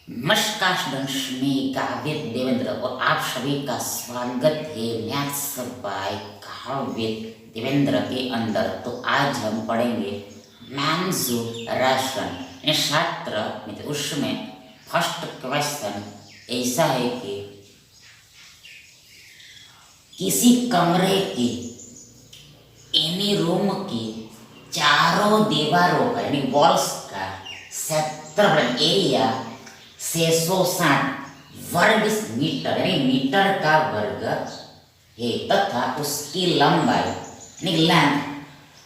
नमस्कार स्टूडेंट्स, मैं काव्य देवेंद्र और आप सभी का स्वागत है मैथ्स बाय काव्य देवेंद्र के अंदर। तो आज हम पढ़ेंगे मेंसुरेशन शास्त्र में। उसमें फर्स्ट क्वेश्चन ऐसा है कि किसी कमरे की एनी रूम की चारों दीवारों का यानी वॉल्स का क्षेत्रफल एरिया 660 वर्ग मीटर यानी मीटर का वर्ग है तथा उसकी लंबाई यानी लेंथ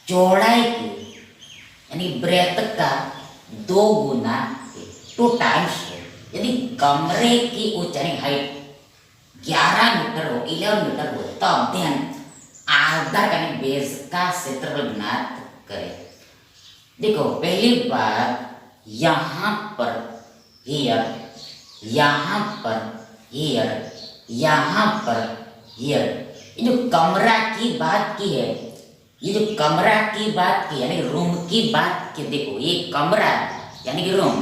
चौड़ाई की यानी ब्रेथ का 2 गुना है, 2 टाइम्स है। यदि कमरे की ऊंचाई हाइट 11 मीटर हो 11 मीटर हो तब ध्यान आधार का बेस का क्षेत्रफल ज्ञात करें। देखो पहली बात यहाँ पर हियर, यहाँ पर हियर, यहाँ पर हियर। ये जो कमरा की बात की है, ये जो कमरा की बात की यानी रूम की बात की, देखो ये कमरा यानी कि रूम,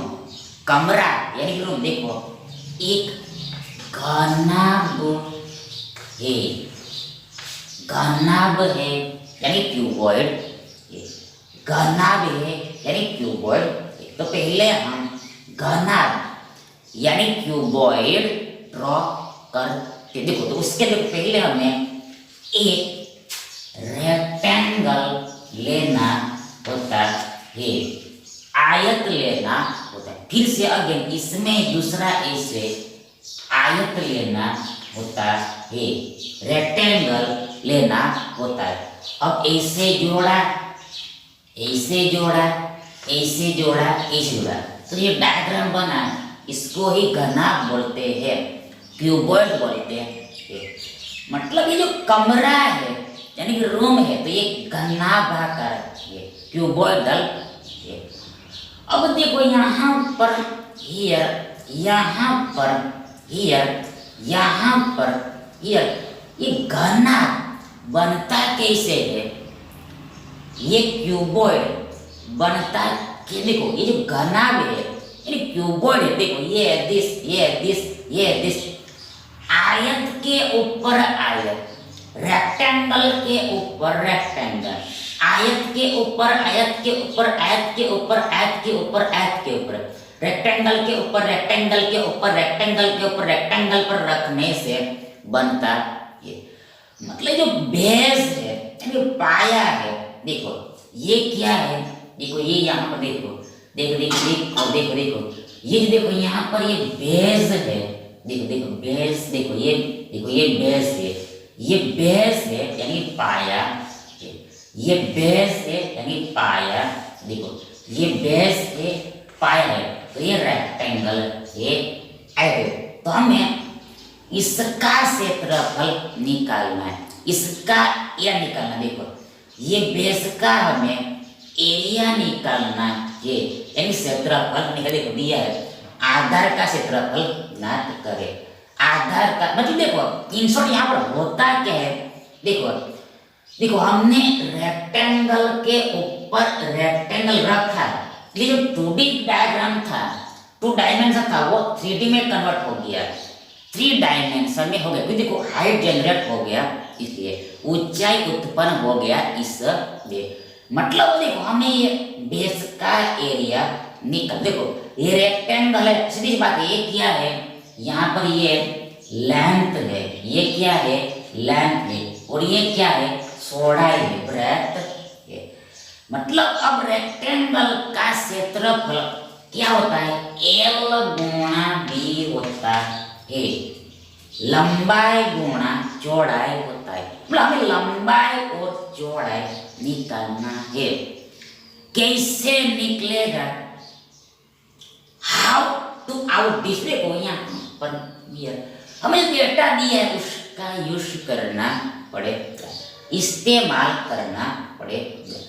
कमरा यानी कि रूम। देखो एक घनाभ है, घनाभ है यानी क्यूबॉइड, घनाभ है यानी क्यूबॉइड। तो पहले हम घनाभ यानी क्यूबॉइड ड्रॉ करते। देखो तो उसके लिए पहले हमें एक रेक्टेंगल लेना होता है, आयत लेना होता है। फिर से अगेन इसमें दूसरा ऐसे आयत लेना होता है, रेक्टेंगल लेना होता है। अब ऐसे जोड़ा, ऐसे जोड़ा, ऐसे जोड़ा, ऐसे जोड़ा, तो ये डायग्राम बना, इसको ही घनाभ बोलते हैं, क्यूबॉइड बोलते हैं। मतलब ये जो कमरा है यानी कि रूम है तो ये घनाभाकार है, क्यूबॉइडल है। अब देखो यहाँ पर हियर, यहाँ पर हियर, यहाँ पर हियर, ये घनाभ बनता कैसे है? ये क्यूबॉइड बनता कि देखो ये जो घनाभ है यानी क्यूबॉइड है, देखो ये दिस, ये दिस, ये दिस, आयत के ऊपर आयत, रेक्टेंगल के ऊपर रेक्टेंगल, आयत के ऊपर आयत के ऊपर आयत के ऊपर आयत के ऊपर आयत के ऊपर, रेक्टेंगल के ऊपर रेक्टेंगल के ऊपर रेक्टेंगल के ऊपर रेक्टेंगल पर रखने से बनता ये। मतलब जो बेस है यानी पाया है, देखो ये क्या है, देखो ये यहाँ पर देखो, देखो देखो देखो देखो देखो ये देखो यहाँ पर ये बेस है, देखो देखो बेस, देखो ये बेस है, ये बेस है यानी पाया, ये बेस है यानी पाया। देखो ये बेस है, पाया है, तो ये रेक्टेंगल है ऐसे। तो हमें इसका क्षेत्रफल निकालना है, इसका या निकालना। देखो ये बेस का हमें एरिया निकालना है यानी क्षेत्रफल निकाल। देखो दिया है आधार का क्षेत्रफल ज्ञात करें। आधार का मतलब देखो इन शॉर्ट यहाँ पर होता क्या है, देखो देखो हमने रेक्टेंगल के ऊपर रेक्टेंगल रखा, ये जो 2D डायग्राम था, 2 डायमेंशन था, वो 3D में कन्वर्ट हो गया, 3 डायमेंशन में हो गया। क्योंकि देखो हाइट जनरेट हो गया, इसलिए ऊंचाई उत्पन्न हो गया इसलिए। मतलब देखो हमें ये बेस का एरिया निकल, देखो ये रेक्टेंगल है, सीधी बात है, ये क्या है, यहाँ पर ये लेंथ है, ये क्या है लेंथ है, और ये क्या है चौड़ाई है, ब्रेथ है। मतलब अब रेक्टेंगल का क्षेत्रफल क्या होता है, L गुणा B होता है, लंबाई गुणा चौड़ाई होता है। मतलब हमें लंबाई और चौड़ाई निकालना है। कैसे निकलेगा, हाउ टू आउट दिस, देखो यहाँ पर हमें डेटा दिया है उसका यूज करना पड़ेगा, इस्तेमाल करना पड़ेगा।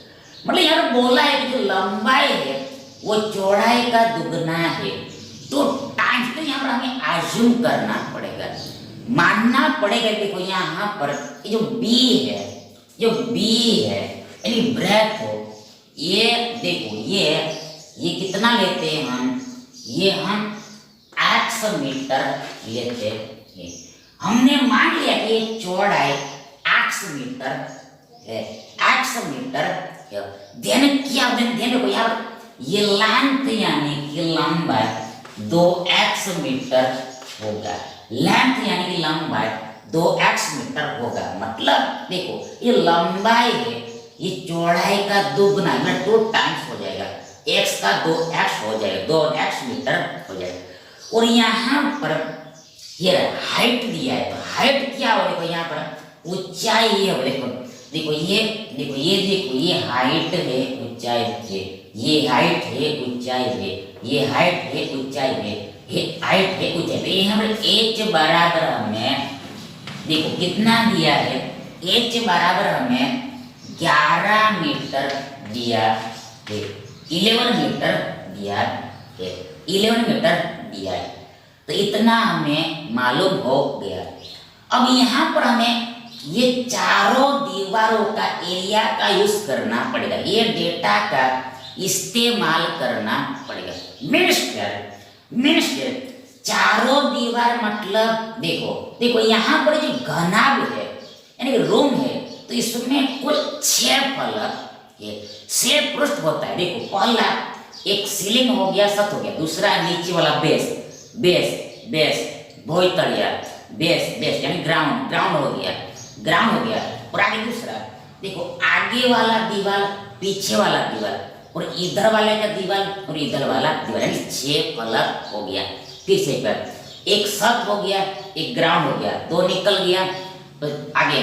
मतलब यहाँ पर बोला है कि जो लंबाई है वो चौड़ाई का दुगना है, तो टाइम्स, तो यहाँ पर हमें आज्यूम करना पड़ेगा, मानना पड़ेगा। देखो यहाँ पर ये जो B है, जो B है यानी ब्रेथ हो, ये देखो ये कितना लेते हैं हम, ये हम x मीटर लेते हैं। हमने मान लिया कि ये चौड़ाई x मीटर है, x मीटर है। देन क्या देन देखो यहाँ पर ये लेंथ यानी कि लंबाई 2x मीटर होगा, लेंथ यानी कि लंबाई 2x मीटर होगा। मतलब देखो ये लंबाई है, ये चौड़ाई का दुगना मतलब 2 टाइम्स हो जाएगा, x का 2x हो जाएगा, 2x मीटर हो जाएगा। और यहाँ पर ये हाइट दिया है, तो हाइट क्या हो देखो यहाँ पर ऊंचाई है, देखो देखो ये हाइट है, ऊंचाई है, ये हाइट है, ऊंचाई है, ये हाइट है, ऊंचाई है, ये हाइट है, ऊंचाई है। यहाँ पर h बराबर हमें देखो कितना दिया है, h बराबर हमें 11 मीटर दिया है, 11 मीटर दिया है, 11 मीटर दिया है। तो इतना हमें मालूम हो गया। अब यहाँ पर हमें ये चारों दीवारों का एरिया का यूज करना पड़ेगा, ये डेटा का इस्तेमाल करना पड़ेगा। मीन्स चारों दीवार मतलब देखो यहाँ पर जो घनाभ है यानी रूम है, तो इसमें कुल 6 फलक है, 6 पृष्ठ होता है। देखो पहला एक सीलिंग हो गया, छत हो गया, दूसरा नीचे वाला बेस भोइतरिया, बेस यानी ग्राउंड हो गया। और आगे दूसरा देखो आगे वाला दीवार, पीछे वाला दीवार, और इधर वाले का दीवार और इधर वाला दीवार, यानी 6 फलक हो गया। फिर से एक छत हो गया, एक ग्राउंड हो गया, 2 निकल गया। तो आगे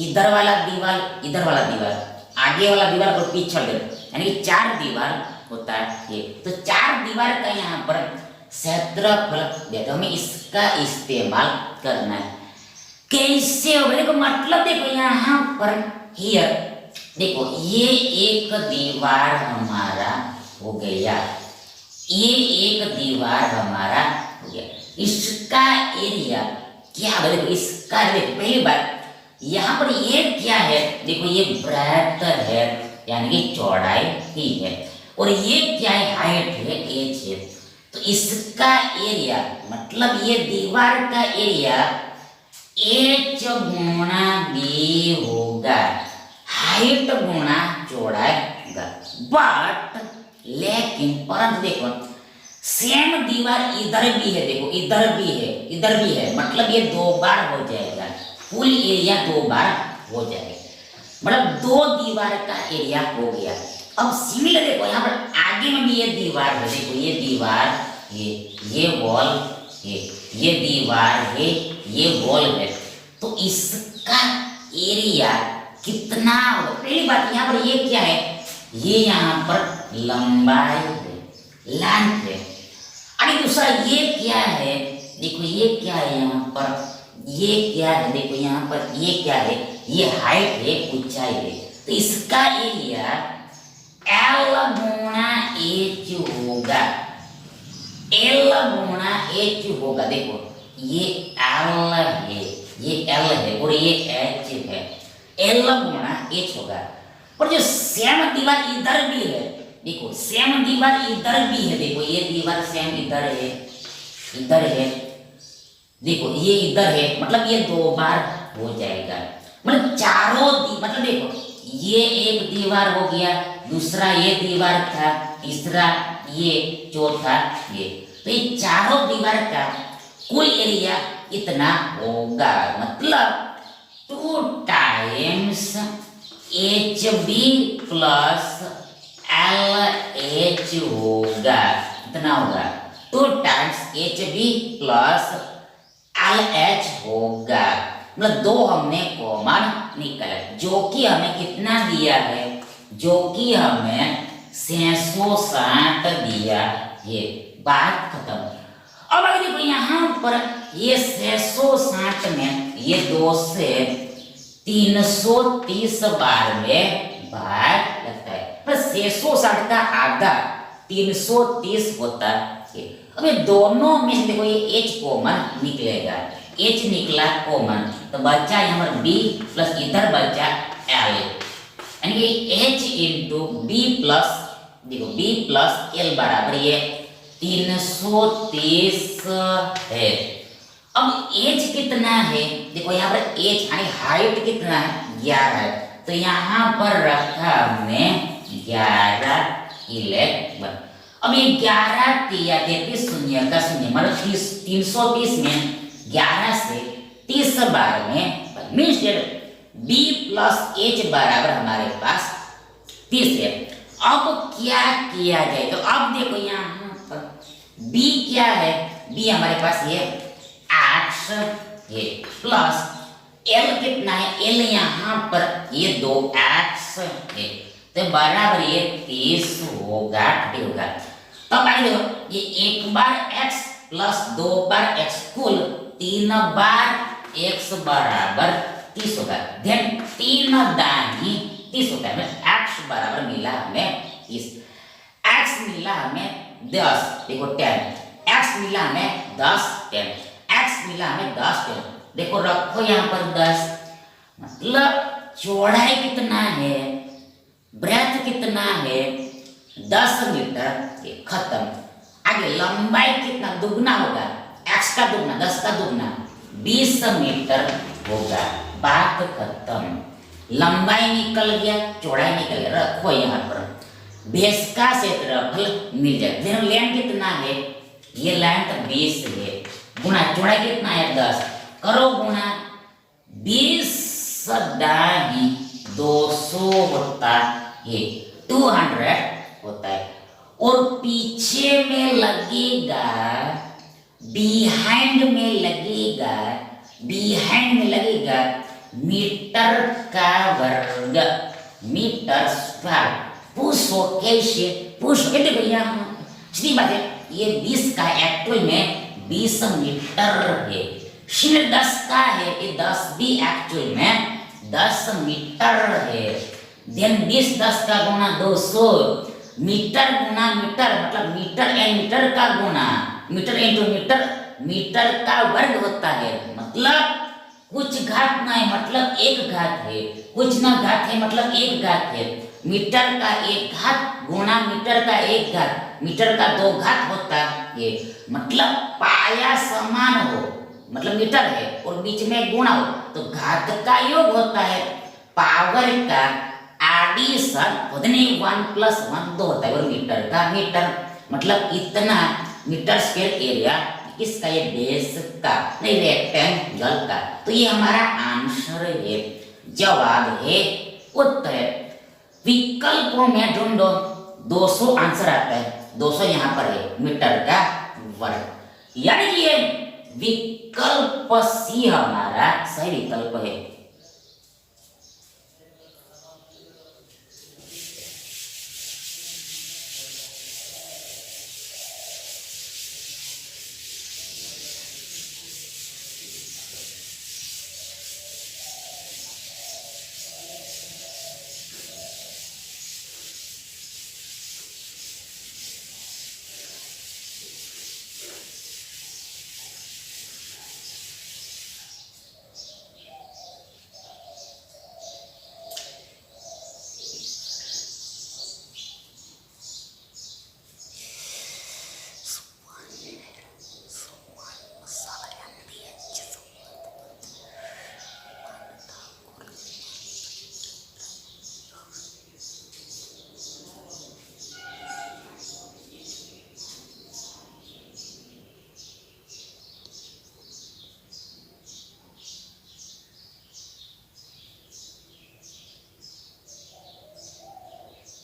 इधर वाला दीवार, इधर वाला दीवार, आगे वाला दीवार और पीछे वाला, यानी कि 4 दीवार होता है। तो 4 दीवार का यहाँ पर क्षेत्रफल देते, हमें इसका इस्तेमाल करना है। कैसे होगा देखो, मतलब देखो यहाँ पर हियर देखो ये एक दीवार हमारा हो गया, ये एक दीवार हमारा हो गया। इसका एरिया क्या है देखो, इसका देखो पहली बात यहाँ पर ये क्या है देखो, ये ब्रेथ है यानी कि चौड़ाई ही है, और ये क्या है हाइट है, एच है। तो इसका एरिया मतलब ये दीवार का एरिया एच गुणा बी होगा, हाइट गुणा चौड़ाई होगा। बट लेकिन परंतु देखो सेम दीवार इधर भी है, देखो इधर भी है, मतलब ये 2 बार हो जाएगा, फुल एरिया 2 बार हो जाएगा, मतलब 2 दीवार का एरिया हो गया। अब सिमिलर देखो यहाँ पर आगे में भी ये दीवार है, देखो ये दीवार, ये वॉल है, ये दीवार है, ये वॉल है। तो इसका एरिया कितना होगा? पहली बात यहाँ पर ये क्या है, ये यहाँ पर लंबाई है, लेंथ है। अरे दूसरा ये क्या है देखो, ये क्या है यहाँ पर, ये क्या है देखो यहाँ पर, ये क्या है, ये हाइट है, ऊंचाई है। तो इसका एरिया L गुणा H होगा, L गुणा H होगा। देखो ये L है, ये L है और ये H है, L गुणा H होगा। और जो सेम दीवार इधर भी है, देखो सेम दीवार इधर भी है, देखो ये दीवार सेम इधर है, देखो ये इधर है, मतलब ये 2 बार हो जाएगा। मतलब चारों मतलब देखो ये एक दीवार हो गया, दूसरा ये दीवार था, तीसरा ये, चौथा ये। तो ये चारों दीवार का कुल एरिया इतना होगा, मतलब 2 टाइम्स HB प्लस LH होगा, इतना होगा, 2 टाइम्स HB प्लस LH होगा। मतलब 2 हमने कॉमन निकाला, जो कि हमें कितना दिया है, जो कि हमें 660 दिया है। बात खत्म। अब अगर देखो यहाँ पर ये 660 में ये 2 से 330 बार में भाग लगता है, पर 660 का आधा 330 होता है। अब ये दोनों में से देखो ये H कॉमन निकलेगा, H निकला कॉमन, तो बचा यहाँ पर B प्लस इधर बचा L, यानी कि H इंटू B प्लस, देखो B प्लस L बराबर ये 330 है। अब एज कितना है, देखो यहाँ पर एज यानी हाइट कितना है, 11 है, तो यहाँ पर रखा हमने 11 अब ये 11 तिया 33 शून्य का शून्य मतलब 330 में 11 से 30 बार में मीन्स b प्लस एच बराबर हमारे पास 30 है। अब क्या किया जाए, तो अब देखो यहाँ पर b क्या है, b हमारे पास ये 8 है प्लस l कितना है, l यहाँ पर ये 2x है, तो बराबर ये 30 होगा, होगा। तब आइए देखो ये एक बार x प्लस 2 बार x कुल 3 बार x बराबर 30 होगा। देन 3 दानी 30 होता है, x बराबर मिला हमें 30, x मिला हमें 10, देखो 10, x मिला हमें 10 10, x मिला हमें 10 10, देखो रखो यहाँ पर 10, मतलब चौड़ाई कितना है, ब्रेथ कितना है 10 मीटर, ये खत्म। आगे लंबाई कितना दुगना होगा, x का दुगना 10 का दुगना 20 मीटर होगा, बात खत्म। लंबाई निकल गया, चौड़ाई निकल गया, रखो यहाँ पर बेस का क्षेत्रफल मिल जाए। लेंथ कितना है, ये लेंथ 20 है, गुना चौड़ाई कितना है 10, करो गुना 20 दाही 200 होता है, 200 होता है। और पीछे में लगेगा, बिहाइंड में लगेगा, बिहाइंड में लगेगा मीटर का वर्ग, मीटर स्क्वायर। पूछो कैसे, पूछो देखो यहाँ सीधी बात है, ये 20 का एक्चुअल में 20 मीटर है, 10 का है, ये 10 भी एक्चुअल में 10 मीटर है। देन 20 10 का गुना 200, मीटर गुना मीटर मतलब मीटर एन मीटर का गुना मीटर इंटू मीटर, मीटर का वर्ग होता है, मतलब कुछ घात नहीं मतलब एक घात है, कुछ ना घात है मतलब एक घात है। मीटर का एक घात गुना मीटर का एक घात, मीटर का 2 घात होता है, मतलब पाया समान हो मतलब मीटर है और बीच में गुणा हो तो घात का योग होता है, पावर का एडिशन होने 1 + 1 2 होता है, और मीटर का मीटर मतलब इतना मीटर स्क्वायर एरिया इसका, ये बेस का नहीं रेक्टेंगल का। तो ये हमारा आंसर है, जवाब है उत्तर। विकल्पों में ढूंढो, 200 आंसर आता है, 200 यहाँ पर है मीटर का वर्ग, यानी कि ये विकल्प सी हमारा सही विकल्प है।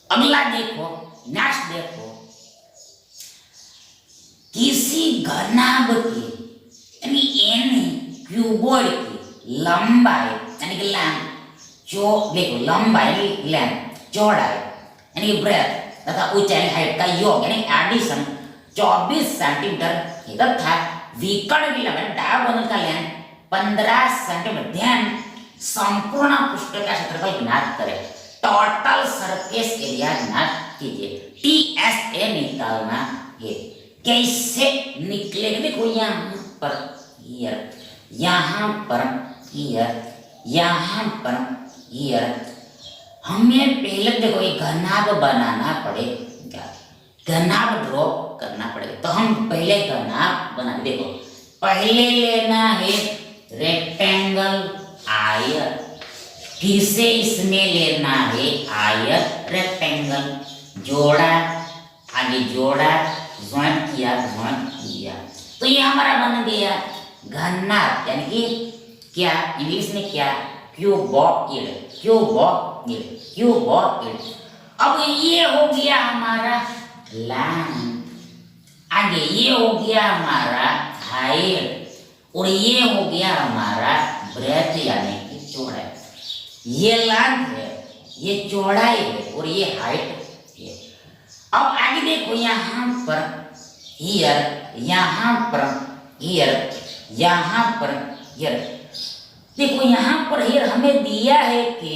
अगला देखो, नेक्स्ट देखो, किसी घनाभ की यानी एन क्यूबॉइड की लंबाई यानी कि लेंथ, जो देखो लंबाई लेंथ, चौड़ाई यानी ब्रेथ तथा ऊंचाई हाइट का योग यानी एडिशन 24 सेंटीमीटर तथा विकर्ण की लंबाई डायगोनल का लेंथ 15 सेंटीमीटर। ध्यान, संपूर्ण पृष्ठ का क्षेत्रफल ज्ञात करें, टोटल सरफेस एरिया ज्ञात कीजिए, TSA निकालना है। कैसे निकलेगा, देखो यहाँ पर ईयर, यहाँ पर ईयर, यहाँ पर ईयर। हमें पहले देखो एक घनाभ बनाना पड़ेगा, घनाभ ड्रॉ करना पड़ेगा। तो हम पहले घनाभ बना, देखो पहले लेना है रेक्टेंगल आयत, फिर से इसमें लेना है आयत रेक्टेंगल, जोड़ा, आगे जोड़ा, ज्वाइंट किया, ज्वाइंट किया, तो ये हमारा बन गया घनाभ, यानी कि क्या इंग्लिश में क्या, क्यूबॉइड, क्यूबॉइड, क्यूबॉइड। अब ये हो गया हमारा लेंथ, आगे ये हो गया हमारा हाइट, और ये हो गया हमारा ब्रेथ यानी कि चौड़ाई। ये लेंथ है, ये चौड़ाई है, और ये हाइट है। अब आगे देखो यहाँ पर हियर, यहाँ पर हियर, यहाँ पर हियर, देखो यहाँ पर हियर हमें दिया है कि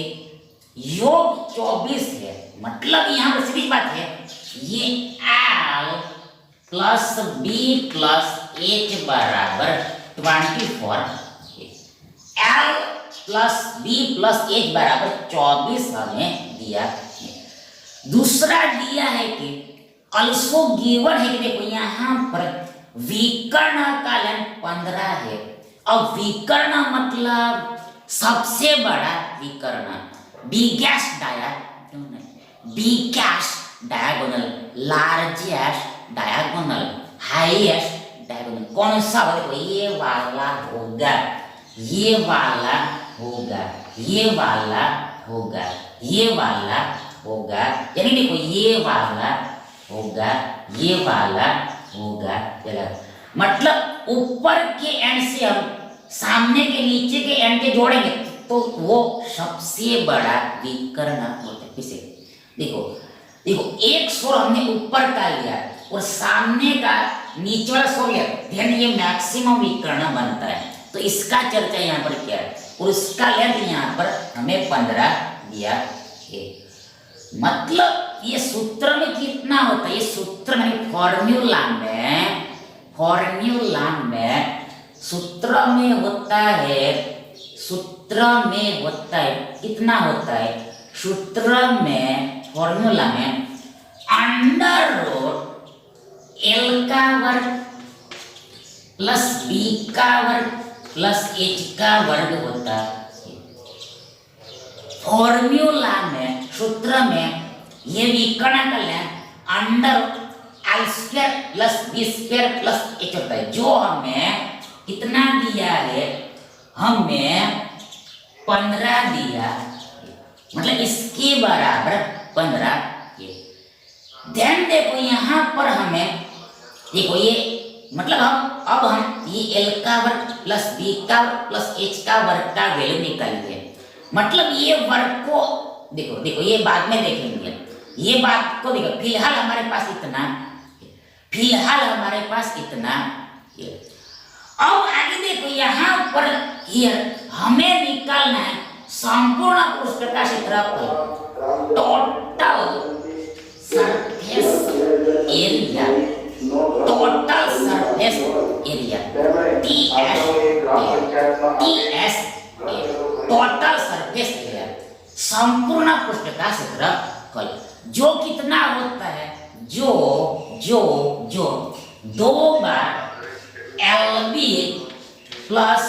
योग 24 है, मतलब यहाँ पर सीधी बात है, ये L plus B plus H बराबर 24 है। L plus B plus H बराबर 24 हमें दिया है। दूसरा दिया है कि अल्सो गिवन है कि देखो यहाँ पर विकर्ण का लेंथ 15 है। अब विकर्ण मतलब सबसे बड़ा विकर्ण, biggest diagonal, biggest diagonal, largest diagonal, highest diagonal, कौन सा होगा? देखो ये वाला होगा, ये वाला होगा, ये वाला होगा, ये वाला होगा, यानी देखो ये वाला होगा, ये वाला होगा, मतलब ऊपर के एंड से हम सामने के नीचे के एंड के जोड़ेंगे तो वो सबसे बड़ा विकर्ण होता है। किसे देखो, देखो एक स्वर हमने ऊपर का लिया और सामने का नीचे वाला स्वर लिया, देन ये मैक्सिमम विकर्ण बनता है। तो इसका चर्चा यहाँ पर क्या है, और उसका लेंथ यहाँ पर हमें 15 दिया है। मतलब ये सूत्र में कितना होता है, ये सूत्र में फॉर्मूला में, फॉर्मूला में सूत्र में होता है, सूत्र में होता है कितना होता है, सूत्र में फॉर्मूला में अंडर रूट एल का वर्ग प्लस बी का वर्ग प्लस एच का वर्ग होता है। फॉर्मूला में, सूत्र में ये विकर्ण का length under L square plus B square plus H होता है, जो हमें कितना दिया है, हमें 15 दिया, मतलब इसके बराबर 15 है। ध्यान देखो यहाँ पर हमें देखो ये मतलब हम ये एल का वर्ग प्लस बी का वर्ग प्लस एच का वर्ग का वैल्यू निकालेंगे, मतलब ये वर्ग को देखो, देखो ये बाद में देखेंगे, ये बात को देखो, फिलहाल हमारे पास इतना, फिलहाल हमारे पास इतना है। अब आगे देखो यहाँ पर हियर हमें निकालना है संपूर्ण पृष्ठ का क्षेत्रफल, total surface area, total surface area TS, total surface area, संपूर्ण पृष्ठ का क्षेत्रफल, जो कितना होता है, जो 2 बार LB plus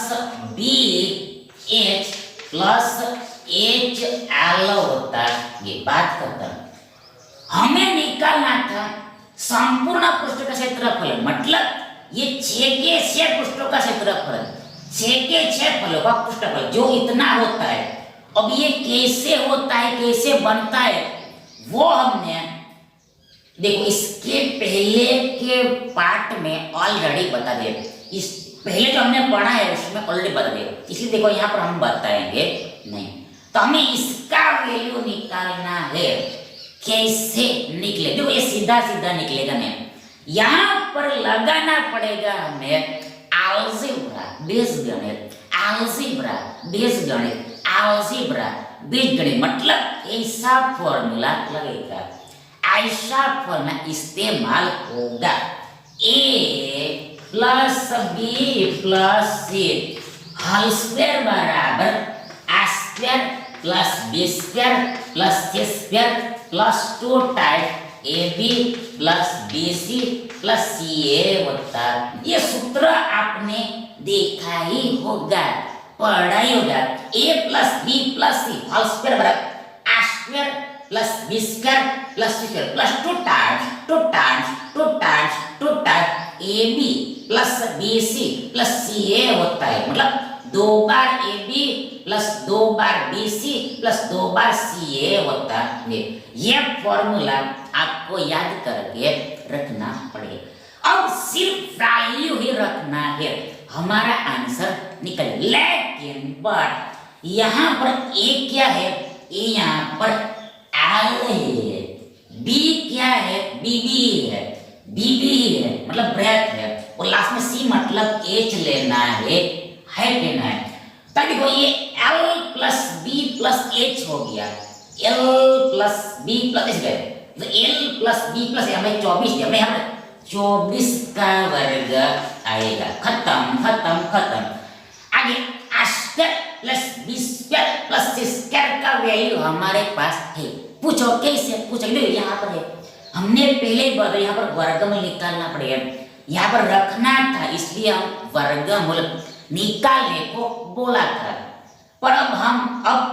BH plus HL होता है। ये बात करता है, हमें निकालना था संपूर्ण पृष्ठ का क्षेत्रफल, मतलब ये 6 के 6 पृष्ठों का क्षेत्रफल, 6 के 6 फलों का पृष्ठफल जो इतना होता है। अब ये कैसे होता है, कैसे बनता है, वो हमने देखो इसके पहले के पार्ट में ऑलरेडी बता दिया, इस पहले जो हमने पढ़ा है उसमें ऑलरेडी बता दिया, इसलिए देखो यहाँ पर हम बताएंगे नहीं। तो हमें इसका वैल्यू निकालना है, कैसे निकले, देखो ये सीधा सीधा निकलेगा नहीं, यहाँ पर लगाना पड़ेगा हमें अलजेब्रा बीजगणित, अलजेब्रा बीजगणित, अलजेब्रा बीजगणित, मतलब ऐसा फॉर्मूला लगेगा, ऐसा फॉर्मूला इस्तेमाल होगा, A plus B plus C whole square बराबर a square plus B square plus C square plus 2 times A B plus B C plus C A होता, ये सूत्र आपने देखा ही होगा, पढ़ा ही होगा। A plus B plus C whole square बराबर A square plus B square plus C square plus two times A B plus B C plus C A होता है, मतलब 2 बार ए बी प्लस 2 बार बी सी प्लस 2 बार C A होता है। ये फॉर्मूला आपको याद करके रखना पड़ेगा। अब सिर्फ वैल्यू ही रखना है, हमारा आंसर निकल। लेकिन बट यहाँ पर ए क्या है, ए यहाँ पर एल है, बी क्या है, बीबी है, बीबी है मतलब ब्रेथ है, और लास्ट में सी मतलब एच लेना है लेना है। तब देखो ये L plus B plus H हो गया, L plus B plus H गए, तो L प्लस बी प्लस हमें 24 दिया, यहाँ पर 24 का वर्ग आएगा। खत्म। आगे a square plus B square plus C square का वैल्यू हमारे पास है। पूछो कैसे, पूछेंगे यहाँ पर है, हमने पहले यहाँ पर वर्गमूल निकालना पड़ेगा, यहाँ पर रखना था, इसलिए हम वर्गमूल निकालने को बोला था। पर अब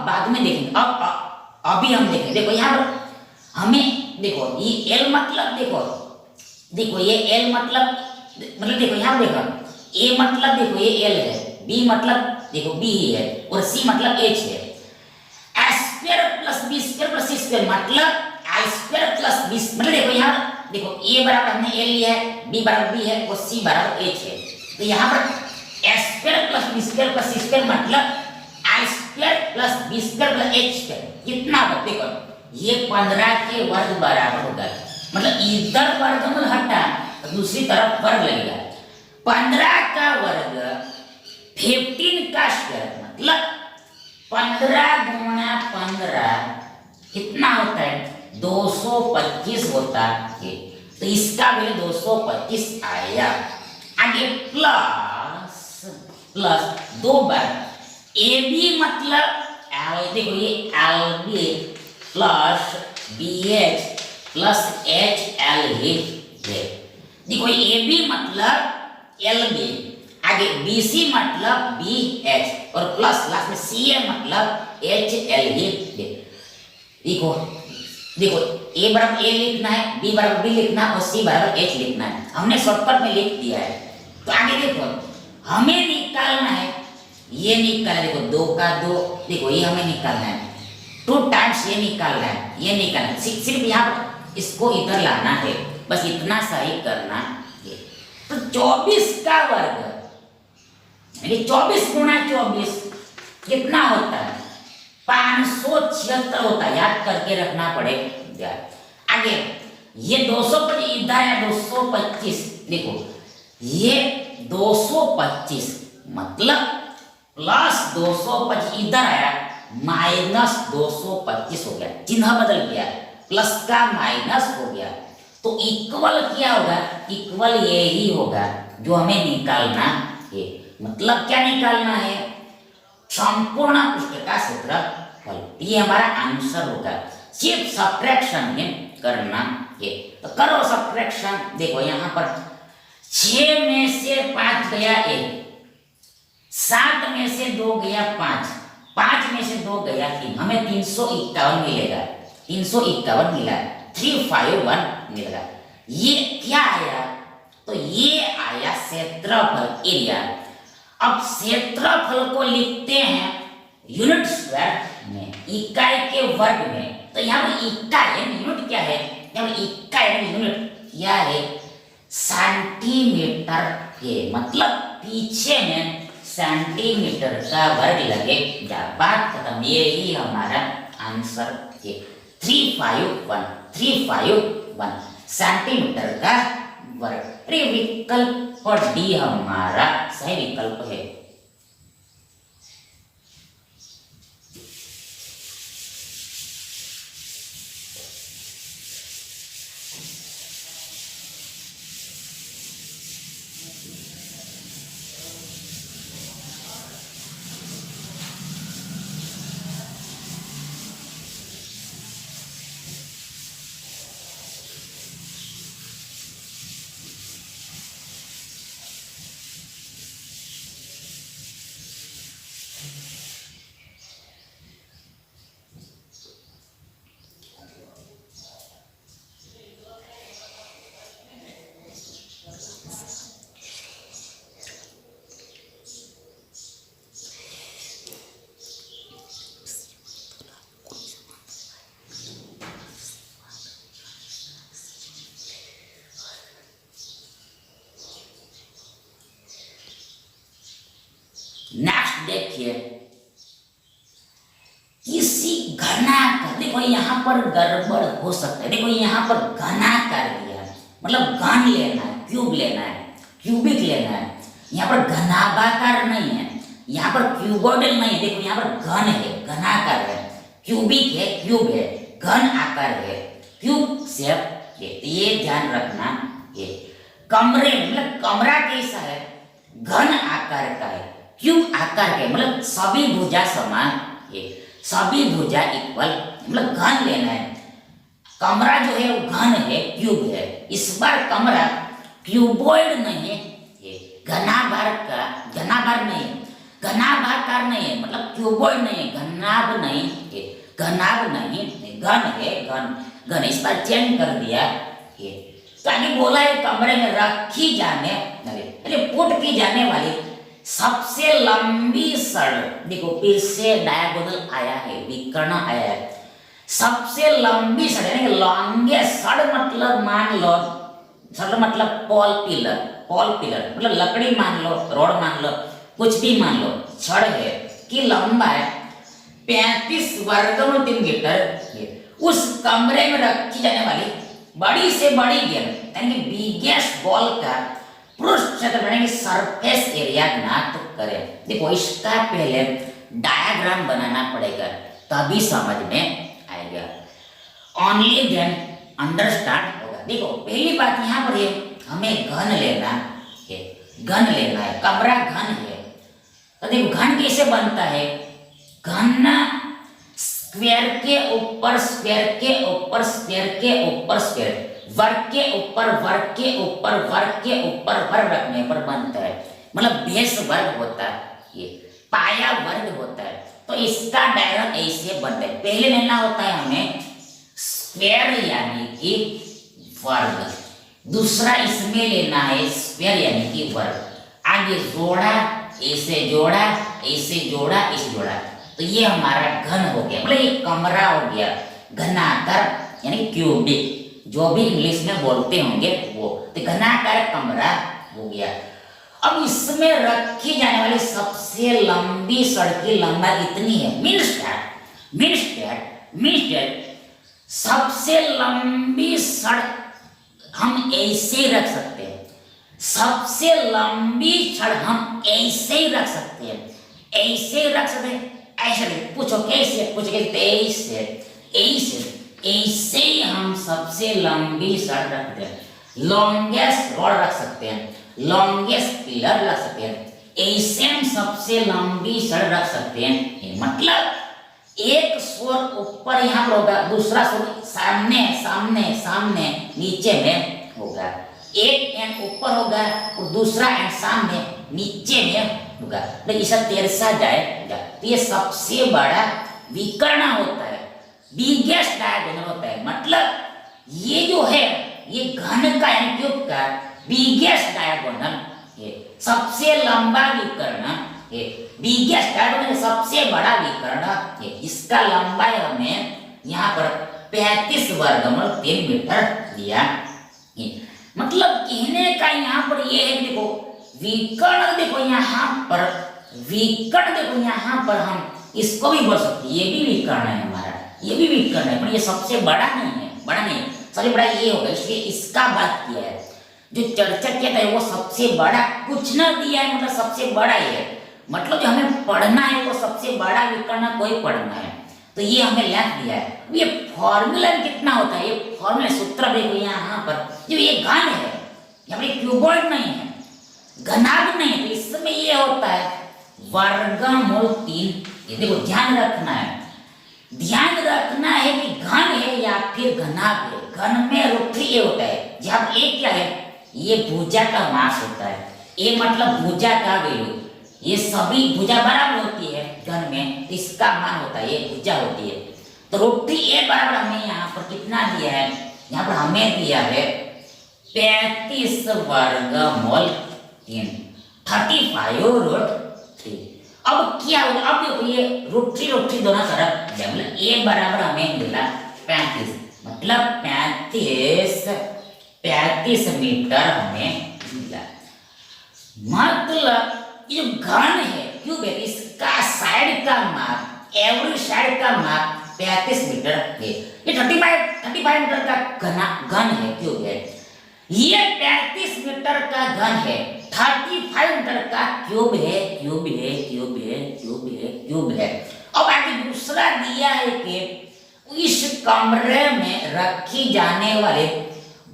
बाद में देखेंगे, अभी हम देखेंगे। देखो यहाँ पर हमें देखो ये L मतलब देखो ये L मतलब देखो यहाँ देखो A मतलब देखो ये L है, B मतलब देखो B है, और C मतलब H है। A square plus B square plus C square मतलब I स्क्वायर प्लस B मतलब देखो यहाँ देखो A बराबर हमने L लिया है, B बराबर B है और C बराबर H है, तो यहाँ पर A square plus B square plus C square मतलब I square plus B square plus H square, कितना होगा देखो ये 15 के वर्ग बराबर होगा, मतलब इधर वर्गमूल हटा दूसरी तरफ वर्ग लगेगा। 15 का वर्ग 15 का स्क्वायर मतलब 15 गुणा 15 कितना होता है, 225 होता है, तो इसका वैल्यू 225 आया। आगे प्लस 2 बार ए बी मतलब एल, देखो ये L B plus B H plus H L है, देखो ए बी मतलब एल बी, आगे बी सी मतलब बी एच और प्लस लास्ट में सी ए मतलब एच एल है। देखो ए बराबर ए लिखना है, बी बराबर बी लिखना है और सी बराबर एच लिखना है, हमने शॉर्टकट में लिख दिया है। तो आगे देखो हमें निकालना है, ये निकालना है, देखो 2 का 2, देखो ये हमें निकालना है, 2 टाइम्स ये निकालना है, ये निकालना है, सिर्फ यहाँ पर इसको इधर लाना है, बस इतना सही करना है। तो 24 का वर्ग 24 गुणा 24 कितना होता है, 576 होता है, याद करके रखना पड़ेगा। आगे ये 225 इधर है, 225 देखो ये 225 मतलब प्लस 225 इधर आया माइनस 225 हो गया, चिन्ह बदल गया, प्लस का माइनस हो गया, तो इक्वल क्या होगा, इक्वल ये ही होगा जो हमें निकालना है। मतलब क्या निकालना है, संपूर्ण पृष्ठ का क्षेत्रफल, ये हमारा आंसर होगा। सिर्फ सब्ट्रैक्शन में करना है, तो करो सब्ट्रैक्शन। देखो यहाँ पर 6 में से 5 गया 1, 7 में से 2 गया 5, 5 में से 2 गया 3, हमें 351 मिलेगा, 351 मिला, 351 मिलेगा। ये क्या आया, तो ये आया क्षेत्रफल एरिया। अब क्षेत्रफल को लिखते हैं यूनिट स्क्वायर में, इकाई के वर्ग में, तो यहाँ पर इकाई यूनिट क्या है, यहाँ पर इकाई यूनिट क्या है, सेंटीमीटर के, मतलब पीछे में सेंटीमीटर का वर्ग लगेगा, बात खत्म। ये ही हमारा आंसर है, 351 सेंटीमीटर का वर्ग। अरे विकल्प डी हमारा सही विकल्प है। नेक्स्ट देखिए, किसी घनाकार, देखो यहाँ पर गड़बड़ हो सकता है, देखो यहाँ पर घना कर दिया, मतलब घन लेना है, क्यूब लेना है, क्यूबिक लेना है। यहाँ पर घनाभाकार नहीं है, यहाँ पर क्यूबोइडल नहीं है, देखो यहाँ पर घन है, घनाकार है, क्यूबिक है, क्यूब है, घन आकार है, क्यूब शेप है। ये ध्यान रखना। ये कमरे मतलब कमरा कैसा है, घन आकार का है, क्यूब आकार का है, मतलब सभी भुजा समान है, सभी भुजा इक्वल, मतलब घन लेना है। कमरा जो है वो घन है, क्यूब है। इस बार कमरा क्यूबॉइड नहीं है, घनाभार का, घनाभार नहीं है, घनाभाकार नहीं है, मतलब क्यूबॉइड नहीं है, घनाभ नहीं है, घनाभ नहीं, घन है, घन घन। इस बार चेंज कर दिया ये, तो आगे बोला है कमरे में रखी जाने पुट की जाने वाली सबसे लंबी सड़क। देखो फिर से डायगोनल आया है, विकर्ण आया है। सबसे लंबी सड़क यानी लॉन्गेस्ट सड़क, मतलब मान लो सड़क मतलब पॉल पिलर, पॉल पिलर मतलब लकड़ी मान लो, रोड मान लो, कुछ भी मान लो, छड़ है कि लंबा है 35 वर्ग मीटर। उस कमरे में रखी जाने वाली बड़ी से बड़ी गेंद यानी कि बिगेस्ट बॉल का पृष्ठ क्षेत्र यानी सरफेस एरिया ज्ञात करें। देखो इसका पहले डायग्राम बनाना पड़ेगा, तभी समझ में आएगा। ओनली देन अंडरस्टैंड होगा। देखो पहली बात यहाँ पर है, हमें घन लेना है, घन लेना है, कमरा घन है। तो देखो घन कैसे बनता है, घन स्क्वायर के ऊपर स्क्वायर के ऊपर स्क्वायर के ऊपर स्क्वायर, वर्ग के ऊपर वर्ग के ऊपर वर्ग के ऊपर वर्ग रखने पर बनता है, मतलब बेस वर्ग होता है, ये पाया वर्ग होता है। तो इसका डायग्राम ऐसे बनता है। पहले लेना होता है हमें स्क्वायर यानी कि वर्ग, दूसरा इसमें लेना है स्क्वायर यानी कि वर्ग, आगे जोड़ा, ऐसे जोड़ा, ऐसे जोड़ा, ऐसे जोड़ा, तो ये हमारा घन हो गया, मतलब ये कमरा हो गया, घनाकार यानी क्यूबिक, जो भी इंग्लिश में बोलते होंगे वो, तो घनाकार कमरा हो गया। अब इसमें रखी जाने वाली सबसे लंबी सड़क की लंबाई इतनी है, मीन्स सबसे लंबी सड़क हम ऐसे रख सकते हैं, सबसे लंबी सड़क हम ऐसे ही रख सकते हैं, ऐसे रख सकते हैं, ऐसे पूछो कैसे, पूछो कैसे, ऐसे ऐसे ही हम सबसे लंबी सड़क रखते हैं, लॉन्गेस्ट रोड रख सकते हैं, लॉन्गेस्ट पिलर रख सकते हैं, ऐसे हम सबसे लंबी सड़क रख सकते हैं। मतलब एक स्वर ऊपर यहाँ पर होगा, दूसरा स्वर सामने सामने सामने नीचे में होगा, एक एंड ऊपर होगा और दूसरा एंड सामने नीचे में होगा, तो इसे तेरसा जाएगा। तो ये सबसे बड़ा विकर्ण होता है, बिगेस्ट डायगोनल होता है। मतलब ये जो है ये घन का यानी क्यूब का बिगेस्ट डायगोनल है, सबसे लंबा विकर्ण है, बिगेस्ट डायगोनल सबसे बड़ा विकर्ण है। इसका लंबाई हमें यहाँ पर 35 वर्गमूल 3 मीटर दिया है। मतलब कहने का यहाँ पर ये है, देखो विकर्ण, देखो यहाँ पर विकर्ण, देखो यहाँ पर हम इसको भी बोल सकते हैं, ये भी विकर्ण है हमारा, ये भी विकर्ण है, पर ये सबसे बड़ा नहीं है, बड़ा नहीं, सबसे बड़ा ये होगा, इसलिए इसका बात किया है। जो चर्चा किया था वो सबसे बड़ा कुछ ना दिया है, मतलब सबसे बड़ा ही है, मतलब जो हमें पढ़ना है वो सबसे बड़ा विकर्ण कोई पढ़ना है, तो ये हमें लिख दिया है। ये फॉर्मूला कितना होता है, ये फॉर्मूला सूत्र देखो यहाँ पर, जो ये घन है, यहाँ पर क्यूबॉइड नहीं है, घनाभ नहीं है, तो इसमें ये होता है वर्गमूल 3। ये देखो ध्यान रखना है, ध्यान रखना है कि घन है या फिर घनाभ है। घन में रूट ए होता है, जब ए क्या है, ये भुजा का मास होता है, ए मतलब भुजा का वैल्यू, ये सभी भुजा बराबर होती है घन में, तो इसका मान होता है, ये भुजा होती है। तो रूट ए बराबर हमें यहाँ पर कितना दिया है, यहाँ पर हमें दिया है 35 वर्गमूल 3, 35√3। अब क्या होगा, अब देखो ये रूट थ्री दोनों तरफ, मतलब ए बराबर हमें मिला 35, मतलब 35 मीटर हमें मिला। मतलब ये जो घन है क्यूब है, इसका साइड का माप, एवरी साइड का माप 35 मीटर है। ये 35 मीटर का घन है, क्यूब है। ये 35 मीटर का घन है, 35 मीटर का क्यूब है, क्यूब है, क्यूब है, क्यूब है, क्यूब है। अब आगे दूसरा दिया है कि इस कमरे में रखी जाने वाले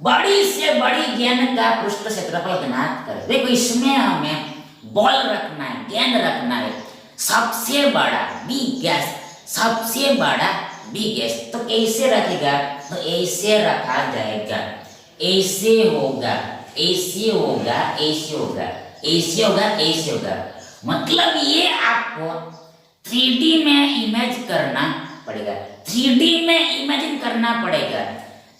बड़ी से बड़ी गेंद का पृष्ठ क्षेत्रफल ज्ञात करें। देखो इसमें हमें बॉल रखना है, गेंद रखना है, सबसे बड़ा बिगेस्ट, सबसे बड़ा बिगेस्ट। तो कैसे रखेगा? तो ऐसे रखा जाएगा, ऐसे होगा, ऐसे होगा, ऐसे होगा, ऐसे होगा, ऐसे होगा। मतलब ये आपको 3D में इमेज करना पड़ेगा, 3D में इमेजिन करना पड़ेगा,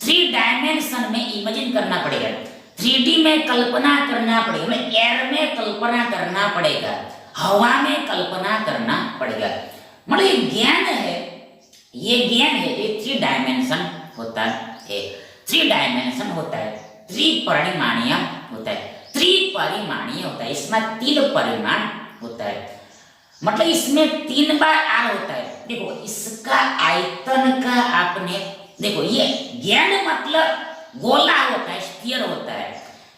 3 डायमेंशन में इमेजिन करना पड़ेगा, 3D में कल्पना करना पड़ेगा, एयर में कल्पना करना पड़ेगा, हवा में कल्पना करना पड़ेगा। मतलब ये गेंद है, ये गेंद है, ये 3 डायमेंशन होता है, 3 डायमेंशन होता है, त्रिपरिमाणीय होता है, त्रिपरिमाणीय होता है। इसमें 3 परिमाण होता है, मतलब इसमें 3 बार आर होता है। देखो इसका आयतन का आपने देखो, ये गेंद मतलब गोला होता है, स्फीयर होता है।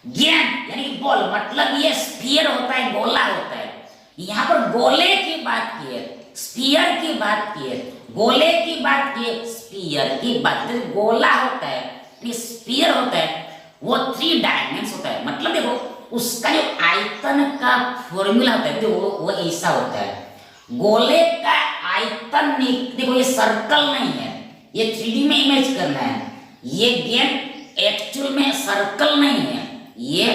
गेंद यानी कि बॉल मतलब ये स्फीयर होता है, गोला होता है। यहाँ पर गोले की बात की है, स्फीयर की बात की है, गोले की बात की है, स्फीयर की बात की। गोला होता है, स्फीयर होता है, वो 3 डायमेंशन होता है। मतलब देखो उसका जो आयतन का फॉर्मूला होता है वो ऐसा होता है। गोले का आयतन देखो ये सर्कल नहीं है, ये 3D में इमेज करना है। ये गेंद एक्चुअल में सर्कल नहीं है, ये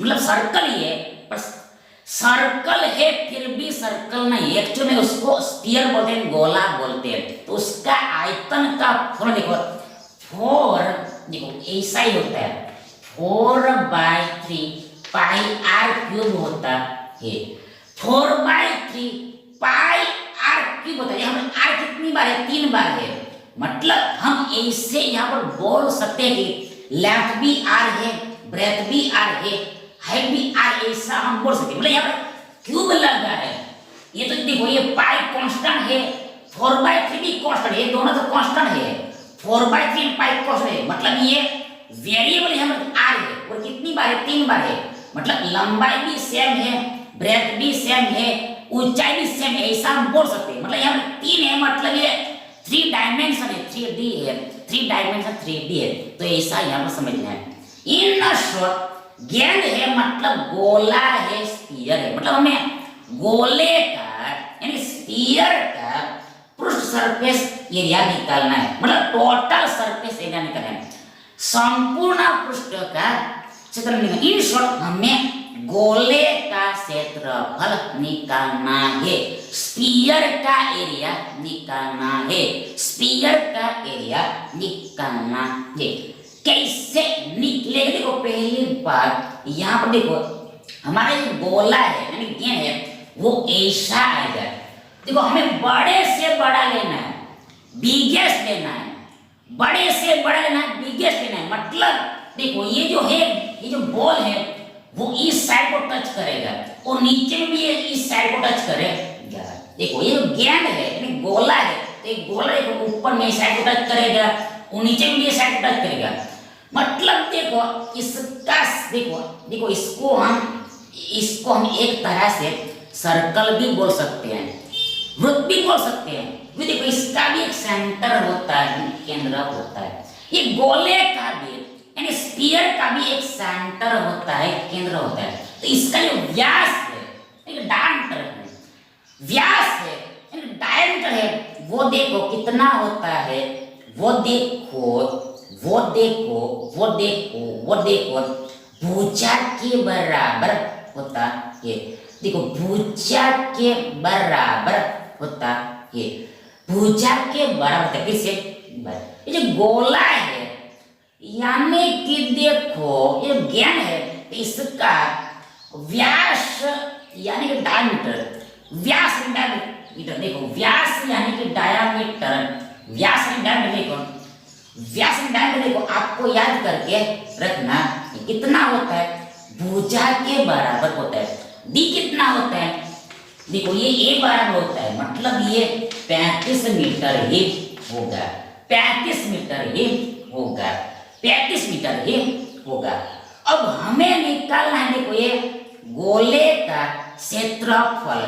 मतलब सर्कल ही है पर सर्कल है फिर भी सर्कल नहीं, एक्चुअल में उसको स्फीयर बोलते हैं, गोला बोलते हैं। तो उसका आयतन का फॉर्मूला देखो, 4 देखो ऐसा ही होता है, 4/3 पाई आर क्यूब होता है, 4/3 पाई आर क्यूब होता है। यहाँ पर आर कितनी बार है? 3 बार है। मतलब हम ऐसे यहाँ पर बोल सकते हैं कि लेंथ भी आर है, ब्रेथ भी आर है, हाइट भी आर, ऐसा हम बोल सकते हैं। मतलब यहाँ पर क्यूब लगा है, ये तो देखो ये पाई कांस्टेंट है, 4/3 भी कांस्टेंट है, दोनों तो कांस्टेंट है, 4/3 पाई कांस्टेंट है। मतलब ये वेरिएबल यहाँ पर आर है और कितनी बार है? 3 बार है। मतलब लंबाई भी सेम है, ब्रेथ भी सेम है, ऊंचाई भी सेम है, ऐसा हम बोल सकते हैं। मतलब यहाँ पर 3 है, मतलब ये 3 डायमेंशन है, 3D है, 3 डायमेंशन 3D है। तो ऐसा यहाँ पर समझना है। इन शॉर्ट गेंद है मतलब गोला है, स्फीयर है। मतलब हमें गोले का यानी स्फीयर का पृष्ठ सरफेस एरिया निकालना है, मतलब टोटल सरफेस एरिया निकालना है, संपूर्ण पृष्ठ का क्षेत्रफल। इन शॉर्ट हमें गोले का क्षेत्रफल निकालना है, स्फीयर का एरिया निकालना है, स्फीयर का एरिया निकालना है। कैसे निकलेगा? देखो पहली बात यहाँ पर देखो हमारा जो गोला है यानी गेंद है वो ऐसा आएगा। देखो हमें बड़े से बड़ा लेना है, बिगेस्ट लेना है, बड़े से बड़ा लेना है, बिगेस्ट लेना है। मतलब देखो ये जो है, ये जो बॉल है वो इस साइड को टच करेगा और नीचे में भी ये इस साइड को टच करेगा। देखो ये जो गेंद है यानी गोला है, तो ये गोला देखो ऊपर में इस साइड को टच करेगा और नीचे में भी ये साइड को टच करेगा। मतलब देखो इसका देखो इसको हम एक तरह से सर्कल भी बोल सकते हैं, वृत्त भी बोल सकते हैं। ये देखो इसका भी एक सेंटर होता है, केंद्र होता है। ये गोले का भी यानी स्फीयर का भी एक सेंटर होता है, केंद्र होता है। तो इसका जो व्यास है, डायमीटर है, व्यास है यानी डायमीटर है, वो देखो कितना होता है, वो देखो भुजा के बराबर होता है। देखो भुजा के बराबर होता है, भुजा के बराबर है। किससे? ये जो गोला है यानी कि देखो ये गेंद है, इसका व्यास यानी कि डायमीटर, व्यास डायमीटर। देखो व्यास यानी कि डायमीटर, व्यास यानी डायमीटर। देखो व्यास डायमीटर देखो आपको याद करके रखना कितना होता है, भुजा के बराबर होता है। डी कितना होता है? देखो ये ए बराबर होता है, मतलब ये 35 मीटर ही होगा, 35 मीटर ही होगा, 35 मीटर ही होगा। अब हमें निकालना है, देखो ये गोले का क्षेत्रफल,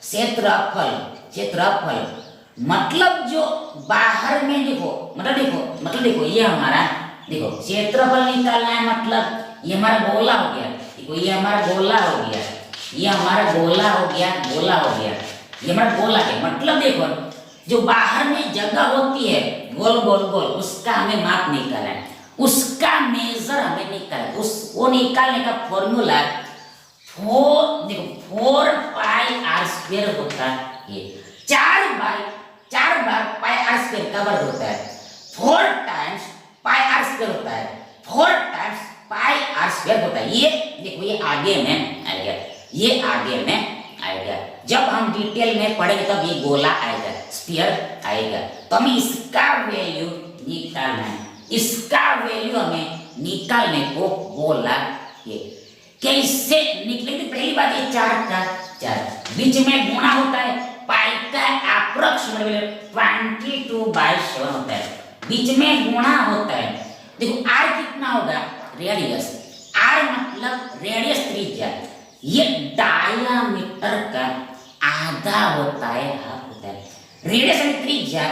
क्षेत्रफल, क्षेत्रफल मतलब जो बाहर में देखो, मतलब देखो ये हमारा, देखो क्षेत्रफल निकालना है, मतलब ये हमारा गोला हो गया, देखो ये हमारा गोला हो गया, ये हमारा गोला हो गया, गोला हो गया, ये हमारा गोला है। मतलब देखो जो बाहर में जगह होती है गोल गोल गोल, उसका हमें माप निकालना है, उसका मेजर हमें निकालना है। उस वो निकालने का फॉर्मूला 4 पाई आर स्क्वायर होता है, 4 बार पाई आर स्क्वायर का वर्ग होता है, 4 टाइम्स पाई आर स्क्वायर होता है, 4 टाइम्स पाई आर स्क्वायर होता है। ये देखो ये आगे में आएगा, ये आगे में आएगा, जब हम डिटेल में पढ़ेंगे तब ये गोला आएगा, स्फीयर आएगा। तो हमें इसका वैल्यू निकालना है, इसका वैल्यू हमें निकालने को बोला। ये कैसे निकलेगी? पहली बात ये 4 का 4 बीच में गुणा होता है, पाई का अप्रोक्सीमेट 22/7 होता है, बीच में गुणा होता है। देखो आर कितना होगा, रेडियस, आर मतलब रेडियस त्रिज्या, ये डायामीटर का आधा होता है, हाफ होता है। रेडियस में त्रिज्या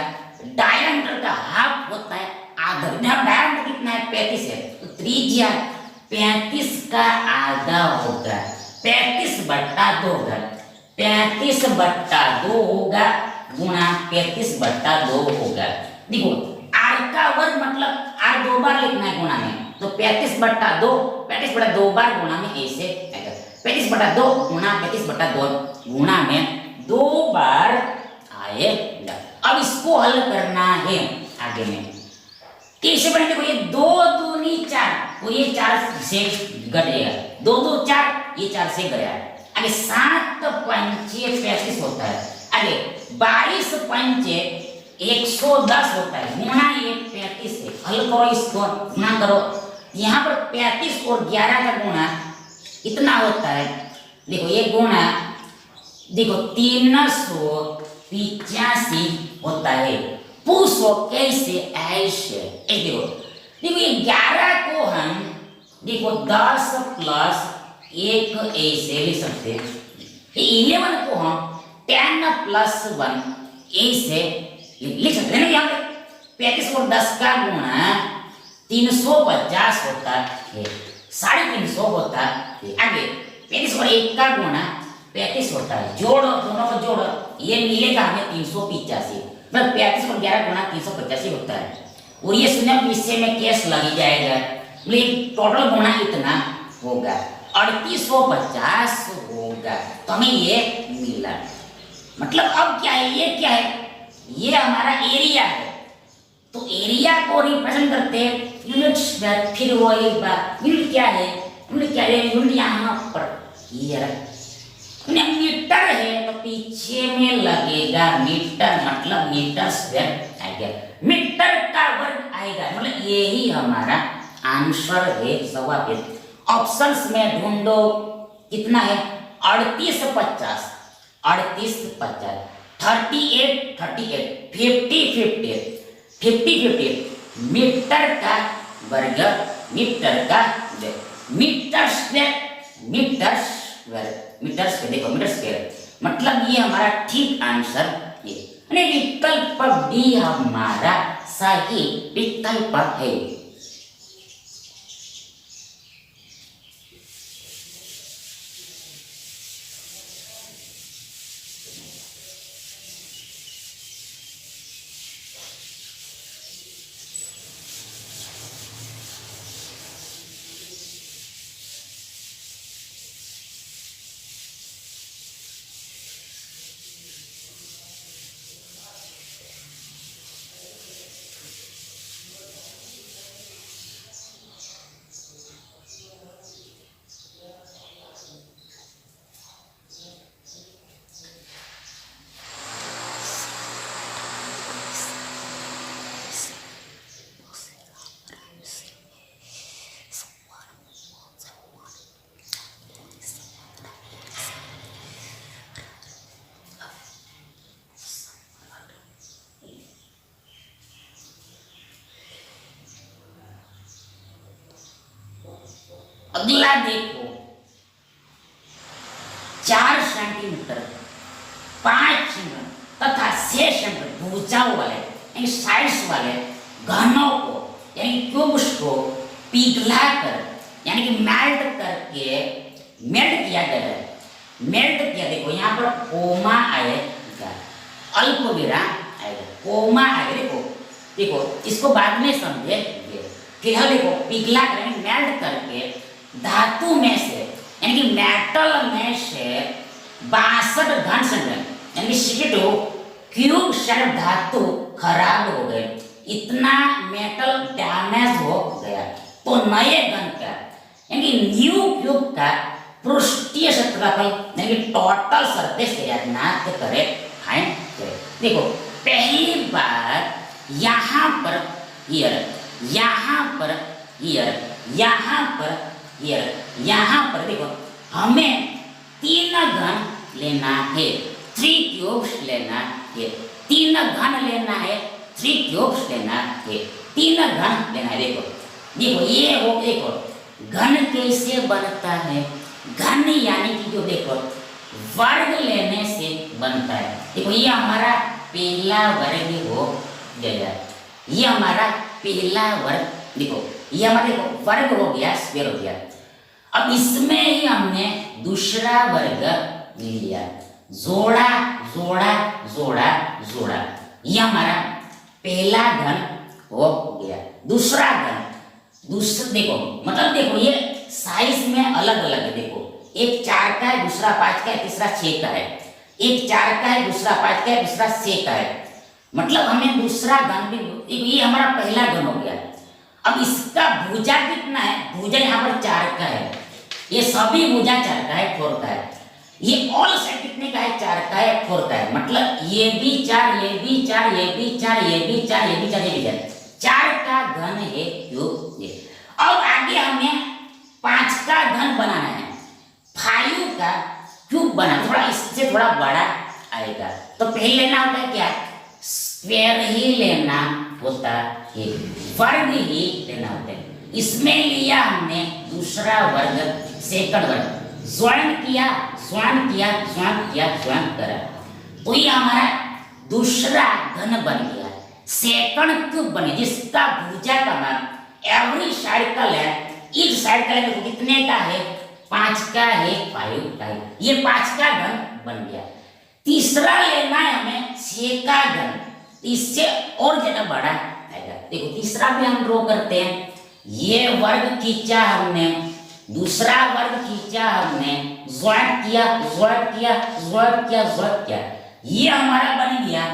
डायामीटर का हाफ होता है, आधा। डायामीटर कितना है? 35 है, तो त्रिज्या 35 का आधा होगा, 35/2 होगा, 35/2 होगा गुणा 35/2 होगा। देखो आर का वर्ग मतलब आर 2 बार लिखना है गुणा में, तो 35/2, 35/2 बार गुणा में ऐसे आएगा, 35/2 गुणा 35/2 गुणा में 2 बार आएगा। अब इसको हल करना है आगे में, कैसे बने? देखो ये 2 दूनी 4, तो ये 4 से घटेगा, 2 2 4, ये 4 से गया। आगे 7 पंचे 35 होता है, आगे 22 पंचे 110 होता है, गुणा ये 35 है। हल करो, इसको गुणा करो, यहाँ पर 35 और 11 का गुणा कितना होता है? देखो ये गुणा, देखो 385 होता है। पूछो कैसे? ऐसे देखो, देखो ये 11 को हम देखो 10 प्लस 1 ऐसे लिख सकते हैं, 11 को हम 10 प्लस 1 ऐसे लिख सकते हैं ना। यहाँ पे 35 और 10 का गुणा 350 होता है, 350 होता है। आगे 35 और 1 का गुणा 35 होता है, जोड़ो दोनों को जोड़ो, ये मिलेगा हमें 385, मतलब 35 और 11 गुणा 385 होता है। और ये शून्य हिस्से में कैश लग जाएगा, मतलब टोटल गुणा इतना होगा, 3850 होगा। तो हमें ये मिला, मतलब अब क्या है, ये क्या है? ये हमारा एरिया है, तो एरिया को रिप्रेजेंट करते हैं यूनिट्स में। फिर वो एक बार यूनिट क्या है, यूनिट क्या है? यूनिट यहाँ पर ये मीटर है, तो पीछे में लगेगा मीटर, मतलब मीटर स्क्वायर आएगा, मीटर का वर्ग आएगा, मतलब यही हमारा आंसर है सवाल। ऑप्शंस में ढूंढो कितना है? 3850, 3850, 38 38, 50 50, 50 50 मीटर का वर्ग, मीटर का metre square, metre square, metre square, देखो मीटर स्क्वायर, मतलब ये हमारा ठीक आंसर ये, विकल्प डी हमारा सही विकल्प है। अगला देखो 4 सेंटीमीटर 5 सेंटीमीटर तथा 6 सेंटीमीटर भुजाओं वाले यानी साइड्स वाले घनों को यानी क्यूब्स को पिघलाकर यानी कि मेल्ट करके मेल्ट किया गया है। मेल्ट किया, देखो यहाँ पर कोमा आएगा, अल्प विराम आएगा, कोमा आएगा। देखो देखो इसको बाद में समझेंगे। फिलहाल देखो पिघला कर मेल्ट करके धातु में से यानी कि मेटल में से 62 घन सेंटीमीटर यानी 62 क्यूब सेंट धातु खराब हो गए, इतना मेटल डैमेज हो गया। तो नए घन का यानी न्यू क्यूब का पृष्ठीय क्षेत्रफल यानी टोटल सरफेस एरिया ज्ञात करें, फाइंड करें। देखो पहली बार यहाँ पर ईयर, यहाँ पर ईयर, यहाँ पर ईयर, यहाँ पर देखो हमें 3 घन लेना है, 3 क्यूब्स लेना है, 3 घन लेना है, 3 क्यूब्स लेना है, 3 घन लेना है। देखो देखो ये हो, देखो घन कैसे बनता है, घन यानी कि जो देखो वर्ग लेने से बनता है। देखो ये हमारा पहला वर्ग हो गया, ये हमारा पहला वर्ग, देखो ये हमारा देखो वर्ग हो गया, स्क्वायर हो गया। अब इसमें ही हमने दूसरा वर्ग लिया, जोड़ा जोड़ा जोड़ा जोड़ा, ये हमारा पहला घन हो गया। दूसरा घन, दूसरा देखो मतलब देखो ये साइज में अलग अलग है। देखो एक 4 का है, दूसरा 5 का है, तीसरा 6 का है। एक 4 का है, दूसरा 5 का है, दूसरा 6 का है। मतलब हमें दूसरा घन भी, ये हमारा पहला घन हो गया। अब इसका भुजा कितना है, भुजा यहाँ पर 4 का है, ये सभी भुजा 4 का है, 4 का है। ये ऑल साइड कितने का है, 4 का है, 4 का है। मतलब ये भी 4, ये भी 4, ये भी 4, ये भी 4, ये भी 4, ये भी 4, 4 का घन है क्यूब। अब आगे हमें 5 का घन बनाना है, 5 का क्यूब बनाना, थोड़ा इससे थोड़ा बड़ा आएगा। तो पहले लेना होता है क्या, स्क्वायर ही लेना होता है, वर्ग ही लेना होता है। इसमें लिया हमने दूसरा वर्ग, सेकंड वर्ग, ज्वाइन किया ज्वाइन किया ज्वाइन किया ज्वाइन करा, तो ये हमारा दूसरा घन बन गया, सेकंड क्यूब बने, जिसका भुजा का मान एवरी साइड का लेंथ, इस साइड का लेंथ कितने का है, 5 का है, 5 का है। ये 5 का घन बन गया। तीसरा लेना है हमें 6 का घन, इससे और ज्यादा बड़ा आएगा। देखो तीसरा भी हम ड्रॉ करते हैं, ये वर्ग खींचा हमने, दूसरा वर्ग खींचा हमने, ज्वाइन किया ज्वाइन किया ज्वाइन किया ज्वाइन किया, ये हमारा बन गया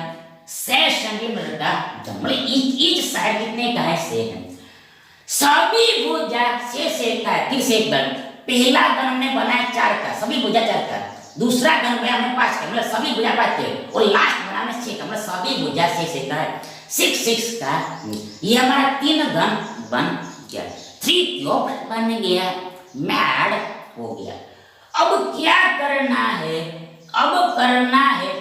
6 सेंटीमीटर का घन। मतलब ईच साइड कितने का है, 6 है। सभी भुजा 6 का है। फिर से एक घन, पहला घन हमने बनाया 4 का, सभी भुजा 4 का, दूसरा घन बनाया हमने 5 का, मतलब सभी भुजा 5 के, और लास्ट बनाया हमने 6 का, मतलब सभी भुजा 6 का है, 6 का। ये हमारा 3 घन बन गया, 3 क्यूब बन गया, मैड हो गया। अब क्या करना है, अब करना है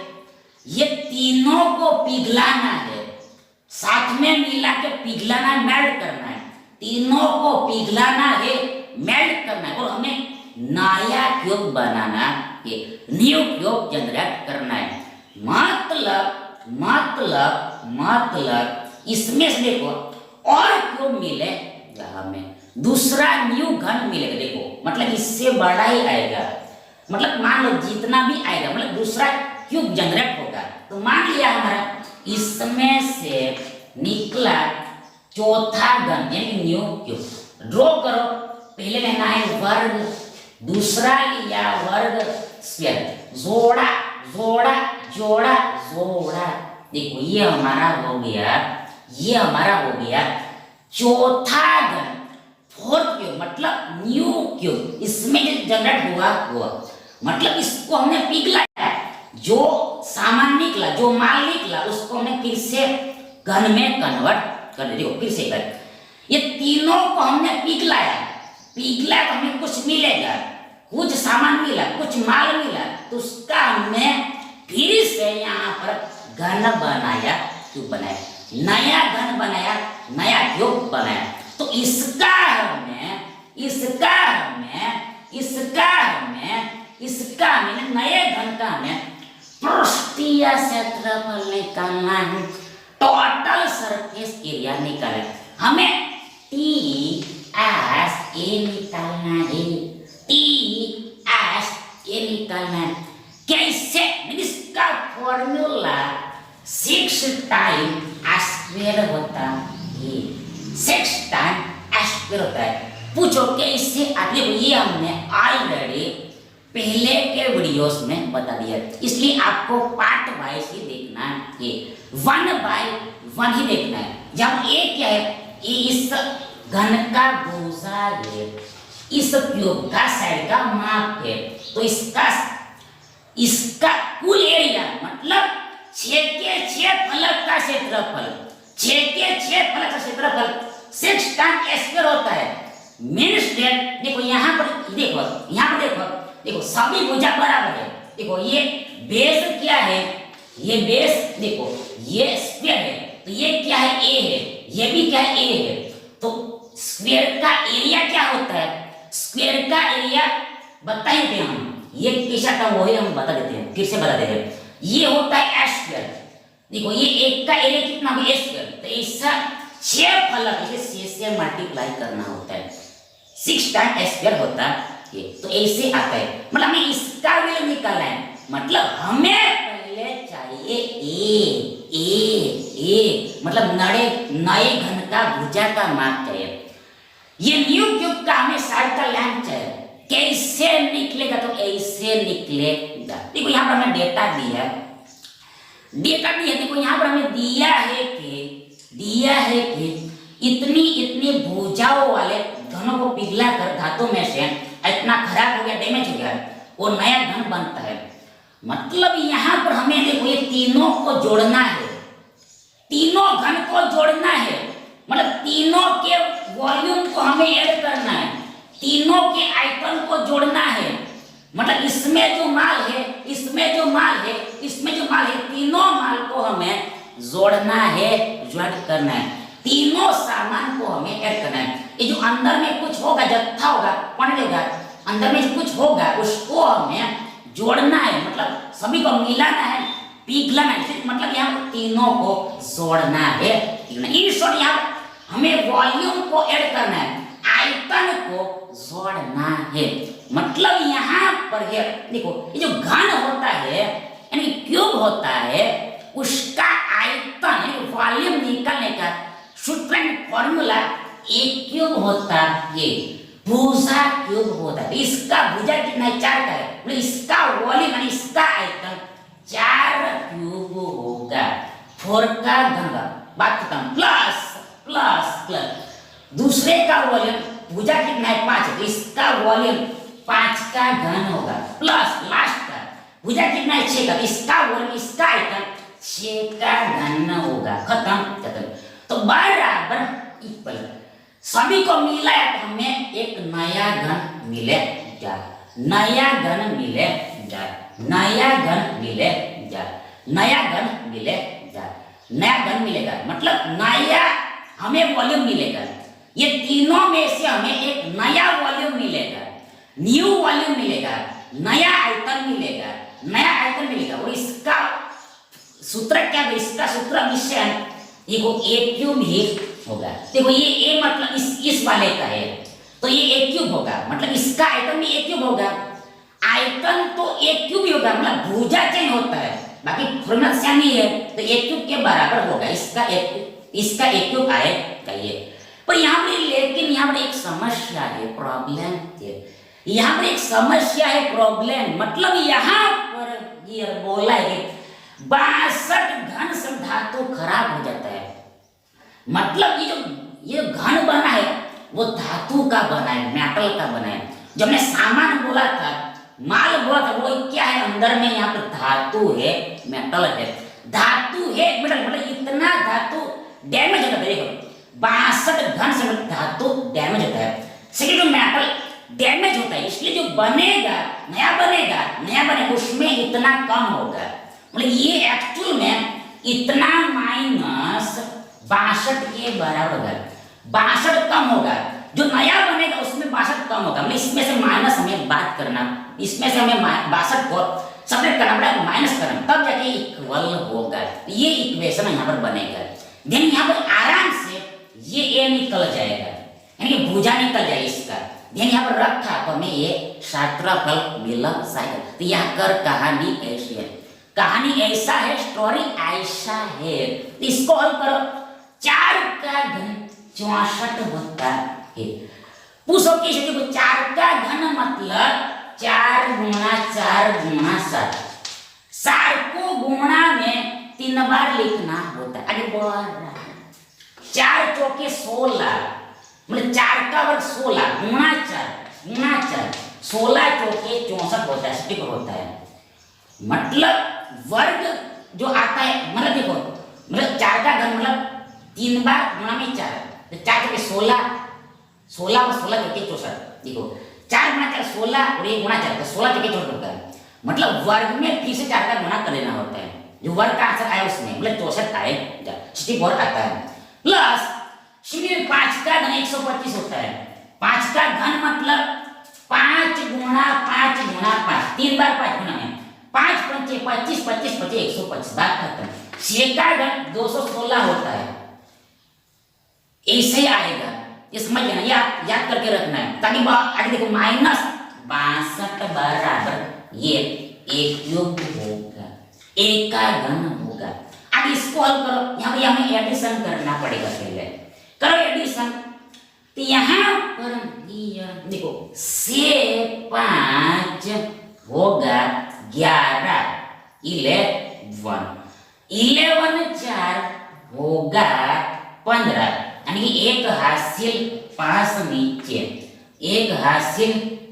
ये तीनों को पिघलाना है, साथ में मिला के पिघलाना, मेल्ट करना है, तीनों को पिघलाना है, मेल्ट करना है, और हमें नया क्यूब बनाना है, न्यू क्यूब जनरेट करना है। मतलब मतलब मतलब इसमें से देखो और क्यूब मिलेगा, हमें दूसरा न्यू घन मिलेगा। देखो मतलब इससे बड़ा ही आएगा, मतलब मान लो जितना भी आएगा, मतलब दूसरा क्यूब जनरेट होगा। तो मान लिया हमारा इसमें से निकला चौथा घन यानी न्यू क्यूब। ड्रॉ करो, पहले लेना है वर्ग, दूसरा लिया वर्ग स्क्वायर, जोड़ा जोड़ा जोड़ा जोड़ा। देखो ये हमारा हो गया, ये हमारा हो गया चौथा घन, फोर्थ क्यूब मतलब न्यू क्यूब। इसमें जो जनरेट हुआ हुआ मतलब इसको हमने पिघलाया, जो सामान निकला, जो माल निकला, उसको हमने फिर से घन में कन्वर्ट कर दे। देखो फिर से कर, ये तीनों को हमने पिघलाया, पिघला तो हमें कुछ मिलेगा, कुछ सामान मिला, कुछ माल मिला, तो उसका हमने फिर से यहाँ पर घन बनाया, क्यूब बनाया, नया घन बनाया, नया क्यूब बनाया। तो इसका हमें इसका हमें नए घन का हमें पृष्ठीय क्षेत्रफल निकालना है, टोटल सरफेस एरिया निकालना है। हमें टी एस ए निकालना है, टी एस ए निकालना है। कैसे? इसका फॉर्मूला 6 टाइम स्क्वायर होता है, 6 टाइम स्क्वायर होता है। पूछो कैसे? आगे ये हमने ऑलरेडी पहले के वीडियोस में बता दिया, इसलिए आपको पार्ट वाइज ही देखना है, 1 बाय 1 ही देखना है। जब ए क्या है, ये इस घन का भुजा है, इस क्यूब का साइड का माप है, तो इसका कुल एरिया मतलब 6 के 6 फलक का क्षेत्रफल, 6 के 6 फलक का क्षेत्रफल 6 टाइम स्क्वायर होता है। मीन्स दैट देखो यहाँ पर देखो सभी भुजा बराबर है। देखो ये बेस क्या है, ये बेस देखो ये स्क्वायर है, तो ये क्या है, ए है, ये भी क्या है, ए है। तो स्क्वायर का एरिया क्या होता है? स्क्वायर का एरिया बता ही देते हम, ये कैसा था वही हम बता देते हैं, फिर से बता देते हैं। ये होता है स्क्वायर। देखो ये एक का एरिया कितना होगा, ए स्क्वायर, तो ऐसा 6 फलक इसे 6 से मल्टीप्लाई करना होता है, 6 टाइम स्क्वायर होता है ये। तो ऐसे आता है, मतलब हमें इसका वैल्यू निकालना है, मतलब हमें पहले चाहिए ए मतलब नए घन का भुजा का माप चाहिए। ये न्यू क्यूब का हमें साइड का लेंथ चाहिए। कैसे निकलेगा? तो ऐसे निकलेगा। देखो यहाँ पर हमें डेटा दिया है, देखो यहाँ पर हमें दिया है कि इतनी भुजाओं वाले घनों को पिघला कर धातु में से इतना खराब हो गया, डैमेज हो गया, वो नया घन बनता है। मतलब यहाँ पर हमें देखो ये तीनों को जोड़ना है, तीनों घन को जोड़ना है, मतलब तीनों के वॉल्यूम को हमें ऐड करना है, तीनों के आयतन को जोड़ना है। मतलब इसमें जो माल है, तीनों माल को हमें जोड़ना है, ज्वाइन करना है, तीनों सामान को हमें ऐड करना है। ये जो अंदर में कुछ होगा, जत्था होगा, पड़ेगा, अंदर में कुछ होगा, उसको हमें जोड़ना है, मतलब सभी को मिलाना है, पिघलाना है, मतलब यहाँ तीनों को जोड़ना है। इन शॉर्ट यहाँ हमें वॉल्यूम को ऐड करना है, आयतन को जोड़ना है। मतलब यहाँ पर है देखो, ये जो घन होता है यानी क्यूब होता है, उसका आयतन यानी वॉल्यूम निकालने का सूत्र फॉर्मूला एक क्यूब होता है, भुजा क्यूब होता है। इसका भुजा कितना है? 4 का है, मतलब इसका वॉल्यूम यानी इसका आयतन 4 क्यूब होगा। 4 का घन, बात खत्म। प्लस दूसरे का वॉल्यूम भुजा कितना है? 5, तो इसका वॉल्यूम 5 का घन होगा। प्लस लास्ट का भुजा कितना है? 6 का, इसका वॉल्यूम इसका आयतन 6 का घन होगा। खत्म। तो बराबर इक्वल सभी को मिलाया तो हमें एक नया घन मिलेगा, नया घन मिलेगा, मतलब नया हमें वॉल्यूम मिलेगा। ये तीनों में से हमें एक नया वॉल्यूम मिलेगा, न्यू वॉल्यूम मिलेगा, नया आयतन मिलेगा। और इसका सूत्र क्या है? इसका सूत्र निश्चय देखो ए क्यूब ही होगा। देखो ये ए मतलब इस वाले का है, तो ये ए क्यूब होगा, मतलब इसका आयतन भी ए क्यूब होगा। आयतन तो ए क्यूब ही होगा, मतलब भुजा चेंज होता है, बाकी फॉर्मूला सेम ही है, तो ए क्यूब के बराबर होगा। इसका ए क्यूब आएगा ये। पर यहाँ पर लेकिन यहाँ पर एक समस्या है, प्रॉब्लम है। यहाँ पर एक समस्या है, प्रॉब्लम मतलब यहाँ पर ये बोला है 62 घन से धातु खराब हो जाता है। मतलब ये घन बना है वो धातु का बना है, मेटल का बना है। जब मैं सामान बोला था, माल बोला था, वो क्या है? अंदर में यहाँ पर धातु है, मेटल है, धातु है मेटल, मतलब इतना धातु डैमेज होता है। देखो 62 घन से धातु डैमेज होता है, सेकेंड जो मेटल डैमेज होता है, इसलिए जो नया बनेगा उसमें इतना कम होगा। मतलब ये एक्चुअल में इतना -62 के बराबर होगा, 62 कम होगा, जो नया बनेगा उसमें 62 कम होगा, मतलब इसमें से माइनस हमें बात करना, इसमें से हमें 62 को सबट्रैक्ट करना पड़ेगा, माइनस करना, तब जाके इक्वल होगा। ये इक्वेशन यहाँ पर बनेगा। देन यहाँ पर आराम से ये ए निकल जाएगा, यानी कि भुजा निकल जाएगा इसका। देन यहाँ पर रखा तो हमें ये क्षेत्रफल मिल जाएगा। तो यहाँ कर कहानी ऐसी है, कहानी ऐसा है, स्टोरी ऐसा है। इसको हल करो, 4 का घन 64 होता है। पूछो कैसे, देखो 4 का घन मतलब 4 गुणा 4 गुणा 7, 4 को गुणा में 3 बार लिखना होता है। आगे बढ़ रहा है, 4 चौके 16, मतलब 4 का वर्ग 16 गुणा 4 16 चौके 64 होता है, ठीक होता है। मतलब वर्ग जो आता है, मतलब देखो, मतलब 4 का घन मतलब 3 बार गुणा में 4, तो 4 चौके 16, 16 और 16 चौके 64। देखो 4 गुणा 4 16 और 1 गुणा 4 तो 16 चौके 64 होता है। मतलब वर्ग में फिर से 4 का गुणा कर लेना होता है, जो वर्ग का आंसर आया उसमें, मतलब 64 आएगा, 64 आता है। प्लस 5 का घन 125 होता है। 5 का घन मतलब 5 गुणा 5 गुणा 5, 3 बार 5 गुणा में 5 पंचे 25 25 25 125, बात खत्म। 6 का घन 216 होता है, ऐसे आएगा, ये समझ लेना, याद करके रखना है, ताकि आगे देखो माइनस 62 बराबर ये एक योग होगा, एक का घन होगा। अब इसको हल करो, यहाँ पे हमें एडिशन करना पड़ेगा, पहले करो एडिशन। तो यहाँ पर देखो से 5 होगा 11, 11 4 होगा 15, यानी कि एक हासिल 5 नीचे, एक हासिल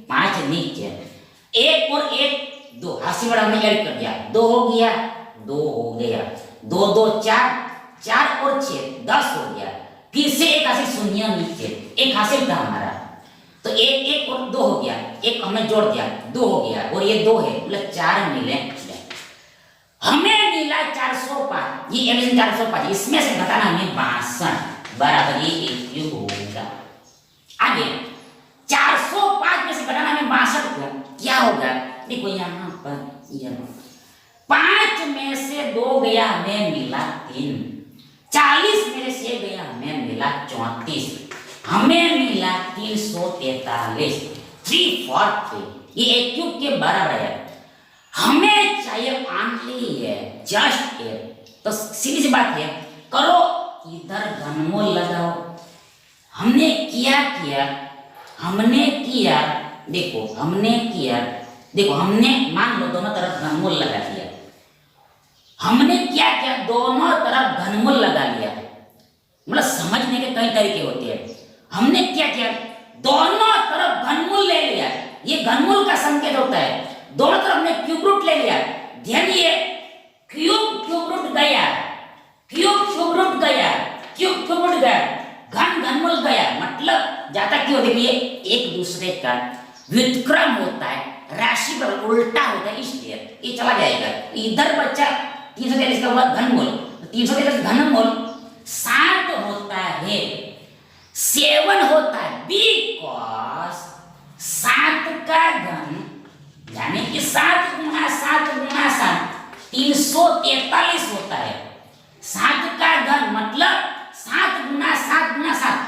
5 नीचे, एक और एक 2 हासिल बड़ा हमने ऐड कर दिया, 2 हो गया, 2 हो गया, 2 2 4 4 और 6 10 हो गया। फिर से एक हासिल शून्य नीचे, एक हासिल था हमारा, तो एक एक और 2 हो गया, एक हमने जोड़ दिया 2 हो गया, और ये 2 है, मतलब 4 मिले, हमें मिला 405। ये एडिशन 405, इसमें से घटाना हमें 62 बराबर ये एक योग होगा। आगे 405 में से घटाना हमें 62 को क्या होगा, देखो यहाँ पर 5 में से 2 गया, हमें मिला 3, 40 में से गया, हमें मिला 34, हमें मिला 343, 340, ये एक क्यूब के बराबर है। हमें चाहिए ओनली है, जस्ट है, तो सीधी सी बात है, करो इधर घनमूल लगाओ। हमने देखो हमने मान लो दोनों तरफ घनमूल लगा दिया, हमने क्या किया, दोनों तरफ घनमूल लगा लिया, मतलब समझने के कई तरीके होते हैं। हमने क्या किया, दोनों तरफ घनमूल ले लिया, ये घनमूल का संकेत होता है, दोनों तरफ हमने क्यूब रूट ले लिया। ध्यान दिए, क्यूब रूट गया, क्यूब रूट गया, क्यूब रूट गया, घनमूल गया, मतलब जाता क्यों, देखिए एक दूसरे का व्युत्क्रम होता है, राशि पर उल्टा होता है, इसलिए ये चला जाएगा। इधर बच्चा 343 का हुआ घनमूल, 343 घनमूल 7 होता है, 7 होता है, बिकॉज 7 का घन यानी कि 7 गुणा 7 गुणा 7 343 होता है। 7 का घन मतलब 7 गुणा 7 गुणा 7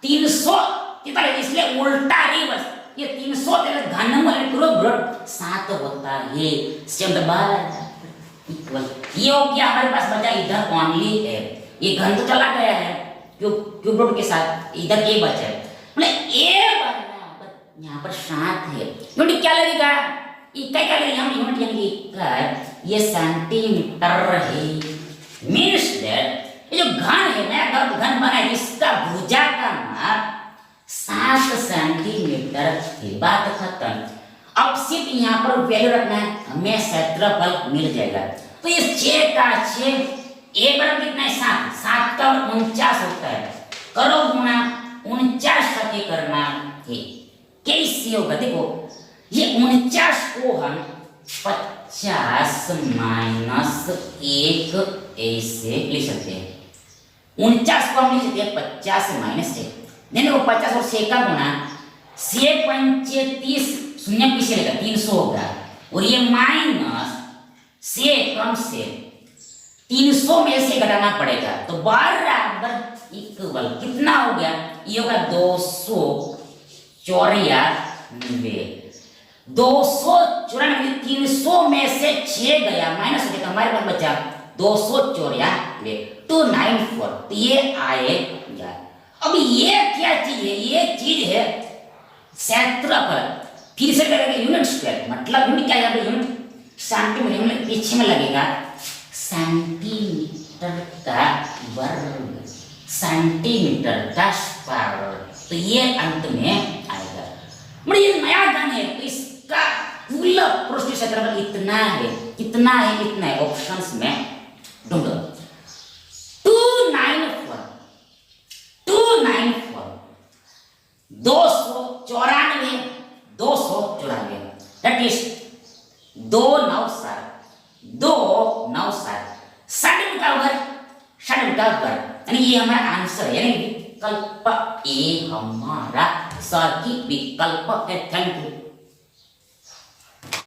343, इसलिए उल्टा रिवर्स, ये 343 घनमूल क्यूब रूट 7 होता है। इक्वल, ये हो गया हमारे पास बचा इधर ओनली है, ये घन तो चला गया है क्यूब रूट के साथ, इधर ए बचा है, मतलब ए बराबर यहाँ पर 7 है। यूनिट क्या लगेगा, इकाई क्या लगेगा, यूनिट यानी इकाई ये सेंटीमीटर है। मीन्स दैट ये जो घन है, नया घन बना है, इसका भुजा का माप 7 सेंटीमीटर है, बात खत्म। अब सिर्फ यहाँ पर वैल्यू रखना है, हमें क्षेत्रफल मिल जाएगा। तो ये 6 का 6, ए बराबर कितना है 7, 7 का 49 होता है, करो गुणा 49 तक करना है, कैसे होगा, देखो ये 49 को हम 50 माइनस 1 ऐसे लिख सकते हैं। 49 को हम लिख सकते हैं 50 माइनस 1, नहीं वो 50 और 6 का गुणा 6 पंचे 30 शून्य पीछे लेगा 300 होगा और ये माइनस 6 कम से 300 में से घटाना पड़ेगा तो बराबर इक्वल कितना हो गया ये होगा 294 294 300 में से 6 गया माइनस हो गया हमारे पास बचा 294 294 तो ये आएगा। अब ये क्या चीज है ये चीज है क्षेत्रफल फिर से करेंगे यूनिट स्क्वायर मतलब यूनिट क्या है यूनिट सेंटीमीटर में पीछे में लगेगा सेंटीमीटर का वर्ग सेंटीमीटर का स्क्वायर तो ये अंत में आएगा। मतलब ये नया धन है तो इसका कुल पृष्ठ क्षेत्रफल इतना है कितना है इतना है ऑप्शंस में ढूंढो 294 294 दैट इज 297 षड का वर्ग यानी ये हमारा आंसर है यानी विकल्प ए हमारा सही विकल्प है। Thank you.